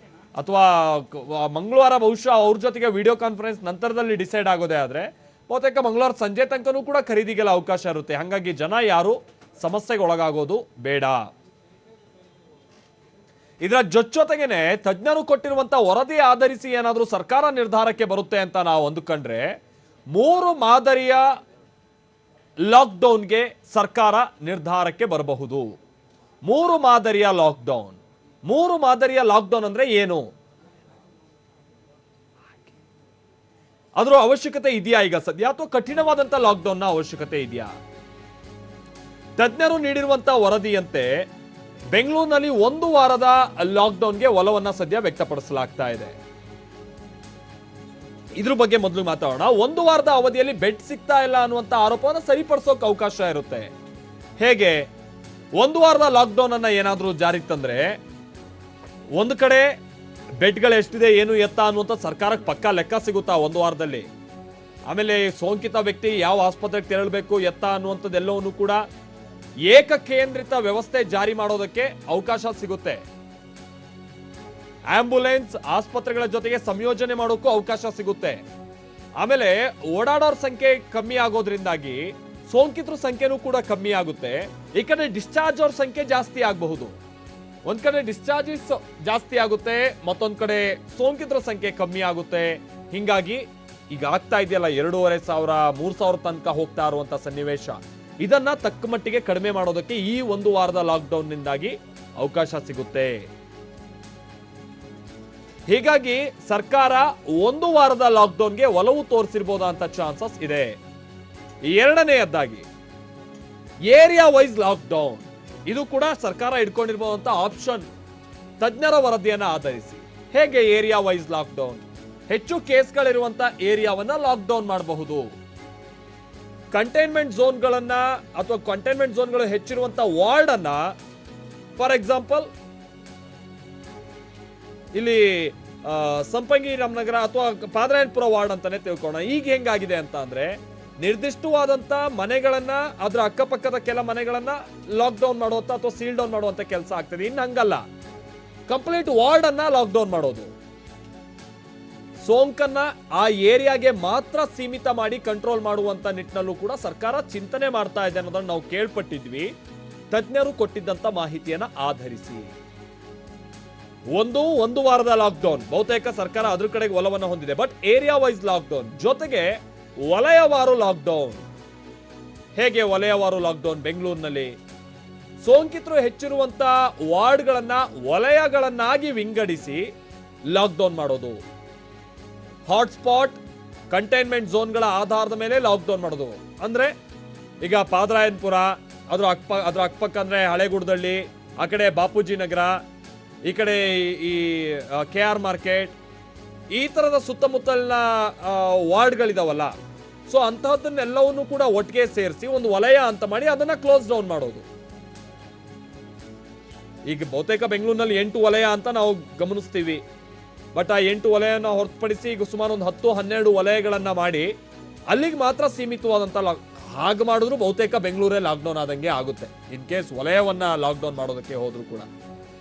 ಅಥವಾ ಮಂಗಳವಾರ ಬಹುಶಃ ಅವ್ರ ಜೊತೆಗೆ ವಿಡಿಯೋ ಕಾನ್ಫರೆನ್ಸ್ ನಂತರದಲ್ಲಿ ಡಿಸೈಡ್ ಆಗೋದೇ ಆದ್ರೆ ಬಹುತೇಕ ಮಂಗಳವಾರ ಸಂಜೆ ತನಕನೂ ಕೂಡ ಖರೀದಿಗೆಲ್ಲ ಅವಕಾಶ ಇರುತ್ತೆ. ಹಾಗಾಗಿ ಜನ ಯಾರು ಸಮಸ್ಯೆಗೆ ಒಳಗಾಗೋದು ಬೇಡ. ಇದರ ಜೊತೆಗೇನೆ ತಜ್ಞರು ಕೊಟ್ಟಿರುವಂತ ವರದಿ ಆಧರಿಸಿ ಏನಾದರೂ ಸರ್ಕಾರ ನಿರ್ಧಾರಕ್ಕೆ ಬರುತ್ತೆ ಅಂತ ನಾವು ಅಂದುಕೊಂಡ್ರೆ 3 ಮಾದರಿಯ ಲಾಕ್ಡೌನ್ಗೆ ಸರ್ಕಾರ ನಿರ್ಧಾರಕ್ಕೆ ಬರಬಹುದು. 3 ಮಾದರಿಯ ಲಾಕ್ಡೌನ್. 3 ಮಾದರಿಯ ಲಾಕ್ಡೌನ್ ಅಂದ್ರೆ ಏನು? ಅದರ ಅವಶ್ಯಕತೆ ಇದೆಯಾ ಈಗ ಸದ್ಯ, ಅಥವಾ ಕಠಿಣವಾದಂತ ಲಾಕ್ಡೌನ್ ನ ಅವಶ್ಯಕತೆ ಇದೆಯಾ? ತಜ್ಞರು ನೀಡಿರುವಂತಹ ವರದಿಯಂತೆ ಬೆಂಗಳೂರಿನಲ್ಲಿ 1 ವಾರದ ಲಾಕ್ಡೌನ್ಗೆ ಒಲವನ್ನ ಸದ್ಯ ವ್ಯಕ್ತಪಡಿಸಲಾಗ್ತಾ ಇದೆ. ಇದ್ರ ಬಗ್ಗೆ ಮೊದಲು ಮಾತಾಡೋಣ. 1 ವಾರದ ಅವಧಿಯಲ್ಲಿ ಬೆಡ್ ಸಿಗ್ತಾ ಇಲ್ಲ ಅನ್ನುವಂತ ಆರೋಪವನ್ನು ಸರಿಪಡಿಸೋಕೆ ಅವಕಾಶ ಇರುತ್ತೆ. ಹೇಗೆ? 1 ವಾರದ ಲಾಕ್ಡೌನ್ ಅನ್ನ ಏನಾದ್ರೂ ಜಾರಿಗೆ ತಂದ್ರೆ ಒಂದು ಕಡೆ ಬೆಡ್ಗಳು ಎಷ್ಟಿದೆ ಏನು ಎತ್ತ ಅನ್ನುವಂಥ ಸರ್ಕಾರಕ್ಕೆ ಪಕ್ಕಾ ಲೆಕ್ಕ ಸಿಗುತ್ತಾ 1 ವಾರದಲ್ಲಿ. ಆಮೇಲೆ ಸೋಂಕಿತ ವ್ಯಕ್ತಿ ಯಾವ ಆಸ್ಪತ್ರೆಗೆ ತೆರಳಬೇಕು ಎತ್ತ ಅನ್ನುವಂಥದ್ದೆಲ್ಲವನ್ನೂ ಕೂಡ ಏಕಕೇಂದ್ರಿತ ವ್ಯವಸ್ಥೆ ಜಾರಿ ಮಾಡೋದಕ್ಕೆ ಅವಕಾಶ ಸಿಗುತ್ತೆ. ಆಂಬ್ಯುಲೆನ್ಸ್ ಆಸ್ಪತ್ರೆಗಳ ಜೊತೆಗೆ ಸಂಯೋಜನೆ ಮಾಡೋಕ್ಕೂ ಅವಕಾಶ ಸಿಗುತ್ತೆ. ಆಮೇಲೆ ಓಡಾಡೋರ್ ಸಂಖ್ಯೆ ಕಮ್ಮಿ ಆಗೋದ್ರಿಂದಾಗಿ ಸೋಂಕಿತರ ಸಂಖ್ಯೆನೂ ಕೂಡ ಕಮ್ಮಿ ಆಗುತ್ತೆ. ಈ ಕಡೆ ಡಿಸ್ಚಾರ್ಜ್ ಅವ್ರ ಸಂಖ್ಯೆ ಜಾಸ್ತಿ ಆಗಬಹುದು. ಒಂದ್ ಕಡೆ ಡಿಸ್ಚಾರ್ಜಸ್ ಜಾಸ್ತಿ ಆಗುತ್ತೆ, ಮತ್ತೊಂದ್ ಕಡೆ ಸೋಂಕಿತರ ಸಂಖ್ಯೆ ಕಮ್ಮಿ ಆಗುತ್ತೆ. ಹಿಂಗಾಗಿ ಈಗ ಆಗ್ತಾ ಇದೆಯಲ್ಲ 2500 3000 ತನಕ ಹೋಗ್ತಾ ಇರುವಂತ ಸನ್ನಿವೇಶ, ಇದನ್ನ ತಕ್ಕ ಮಟ್ಟಿಗೆ ಕಡಿಮೆ ಮಾಡೋದಕ್ಕೆ ಈ 1 ವಾರದ ಲಾಕ್ಡೌನ್ ನಿಂದಾಗಿ ಅವಕಾಶ ಸಿಗುತ್ತೆ. ಹೀಗಾಗಿ ಸರ್ಕಾರ 1 ವಾರದ ಲಾಕ್ಡೌನ್ಗೆ ಒಲವು ತೋರಿಸಿರ್ಬೋದಾ ಅಂತ ಚಾನ್ಸಸ್ ಇದೆ. ಎರಡನೆಯದಾಗಿ ಏರಿಯಾ ವೈಸ್ ಲಾಕ್ಡೌನ್, ಇದು ಕೂಡ ಸರ್ಕಾರ ಇಟ್ಕೊಂಡಿರ್ಬೋದಂತ ಆಪ್ಷನ್ ತಜ್ಞರ ವರದಿಯನ್ನ ಆಧರಿಸಿ. ಹೇಗೆ ಏರಿಯಾ ವೈಸ್ ಲಾಕ್ಡೌನ್? ಹೆಚ್ಚು ಕೇಸ್ಗಳಿರುವಂತ ಏರಿಯಾವನ್ನ ಲಾಕ್ಡೌನ್ ಮಾಡಬಹುದು. ಕಂಟೈನ್ಮೆಂಟ್ ಝೋನ್ಗಳನ್ನ ಅಥವಾ ಕಂಟೈನ್ಮೆಂಟ್ ಝೋನ್ಗಳು ಹೆಚ್ಚಿರುವಂತ ವಾರ್ಡ್ ಅನ್ನ, ಫಾರ್ ಎಕ್ಸಾಂಪಲ್ ಇಲ್ಲಿ ಸಂಪಂಗಿ ರಾಮನಗರ ಅಥವಾ ಪಾದರಾಯನಪುರ ವಾರ್ಡ್ ಅಂತಾನೆ ತಿಳ್ಕೊಳ್ಳೋಣ. ಈಗ ಹೆಂಗಾಗಿದೆ ಅಂತ ಅಂದ್ರೆ ನಿರ್ದಿಷ್ಟವಾದಂತ ಮನೆಗಳನ್ನ, ಅದರ ಅಕ್ಕಪಕ್ಕದ ಕೆಲ ಮನೆಗಳನ್ನ ಲಾಕ್ಡೌನ್ ಮಾಡುವಂತ ಅಥವಾ ಸೀಲ್ ಡೌನ್ ಮಾಡುವಂತ ಕೆಲಸ ಆಗ್ತದೆ. ಇನ್ನು ಹಂಗಲ್ಲ, ಕಂಪ್ಲೀಟ್ ವಾರ್ಡ್ ಅನ್ನ ಲಾಕ್ಡೌನ್ ಮಾಡೋದು, ಸೋಂಕನ್ನ ಆ ಏರಿಯಾಗೆ ಮಾತ್ರ ಸೀಮಿತ ಮಾಡಿ ಕಂಟ್ರೋಲ್ ಮಾಡುವಂತ ನಿಟ್ಟಿನಲ್ಲೂ ಕೂಡ ಸರ್ಕಾರ ಚಿಂತನೆ ಮಾಡ್ತಾ ಇದೆ ಅನ್ನೋದನ್ನ ನಾವು ಕೇಳ್ಪಟ್ಟಿದ್ವಿ ತಜ್ಞರು ಕೊಟ್ಟಿದ್ದಂತ ಮಾಹಿತಿಯನ್ನ ಆಧರಿಸಿ. 1 ವಾರದ ಲಾಕ್ಡೌನ್ ಬಹುತೇಕ ಸರ್ಕಾರ ಅದ್ರ ಕಡೆಗೆ ಒಲವನ್ನು ಹೊಂದಿದೆ. ಬಟ್ ಏರಿಯಾ ವೈಸ್ ಲಾಕ್ಡೌನ್ ಜೊತೆಗೆ ವಲಯವಾರು ಲಾಕ್ಡೌನ್. ಹೇಗೆ ವಲಯವಾರು ಲಾಕ್ಡೌನ್? ಬೆಂಗಳೂರಿನಲ್ಲಿ ಸೋಂಕಿತರು ಹೆಚ್ಚಿರುವಂತ ವಾರ್ಡ್ಗಳನ್ನ ವಲಯಗಳನ್ನಾಗಿ ವಿಂಗಡಿಸಿ ಲಾಕ್ಡೌನ್ ಮಾಡೋದು. ಹಾಟ್ಸ್ಪಾಟ್ ಕಂಟೈನ್ಮೆಂಟ್ ಝೋನ್ಗಳ ಆಧಾರದ ಮೇಲೆ ಲಾಕ್ಡೌನ್ ಮಾಡೋದು. ಅಂದ್ರೆ ಈಗ ಪಾದರಾಯನಪುರ, ಅದ್ರ ಅಕ್ಕಪಕ್ಕ ಅಂದ್ರೆ ಹಳೆಗುಡದಳ್ಳಿ, ಆ ಕಡೆ ಬಾಪೂಜಿ ನಗರ, ಈ ಕಡೆ ಈ KR ಮಾರ್ಕೆಟ್, ಈ ತರದ ಸುತ್ತಮುತ್ತಲಿನ ವಾರ್ಡ್ಗಳಿದಾವಲ್ಲ, ಸೊ ಅಂತಹದ್ದನ್ನೆಲ್ಲವನ್ನು ಕೂಡ ಒಟ್ಟಿಗೆ ಸೇರಿಸಿ ಒಂದು ವಲಯ ಅಂತ ಮಾಡಿ ಅದನ್ನ ಕ್ಲೋಸ್ ಡೌನ್ ಮಾಡೋದು. ಈಗ ಬಹುತೇಕ ಬೆಂಗಳೂರಿನಲ್ಲಿ 8 ವಲಯ ಅಂತ ನಾವು ಗಮನಿಸ್ತೀವಿ. ಬಟ್ ಆ 8 ವಲಯನ ಹೊರತುಪಡಿಸಿ ಈಗ ಸುಮಾರು ಒಂದು 10-12 ವಲಯಗಳನ್ನ ಮಾಡಿ ಅಲ್ಲಿಗೆ ಮಾತ್ರ ಸೀಮಿತವಾದಂತ ಹಾಗೆ ಮಾಡಿದ್ರು ಬಹುತೇಕ ಬೆಂಗಳೂರೇ ಲಾಕ್ಡೌನ್ ಆದಂಗೆ ಆಗುತ್ತೆ, ಇನ್ ಕೇಸ್ ವಲಯವನ್ನ ಲಾಕ್ಡೌನ್ ಮಾಡೋದಕ್ಕೆ ಹೋದ್ರು ಕೂಡ.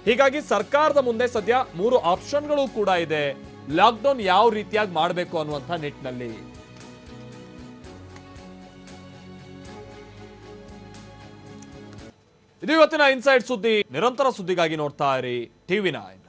ಹೀಗಾಗಿ ಸರ್ಕಾರದ ಮುಂದೆ ಸದ್ಯ 3 ಆಪ್ಷನ್ಗಳು ಕೂಡ ಇದೆ ಲಾಕ್ಡೌನ್ ಯಾವ ರೀತಿಯಾಗಿ ಮಾಡಬೇಕು ಅನ್ನುವಂಥ ನಿಟ್ಟಿನಲ್ಲಿ. ಇದು ಇವತ್ತಿನ ಇನ್ಸೈಡ್ ಸುದ್ದಿ. ನಿರಂತರ ಸುದ್ದಿಗಾಗಿ ನೋಡ್ತಾ ಇರಿ TV9.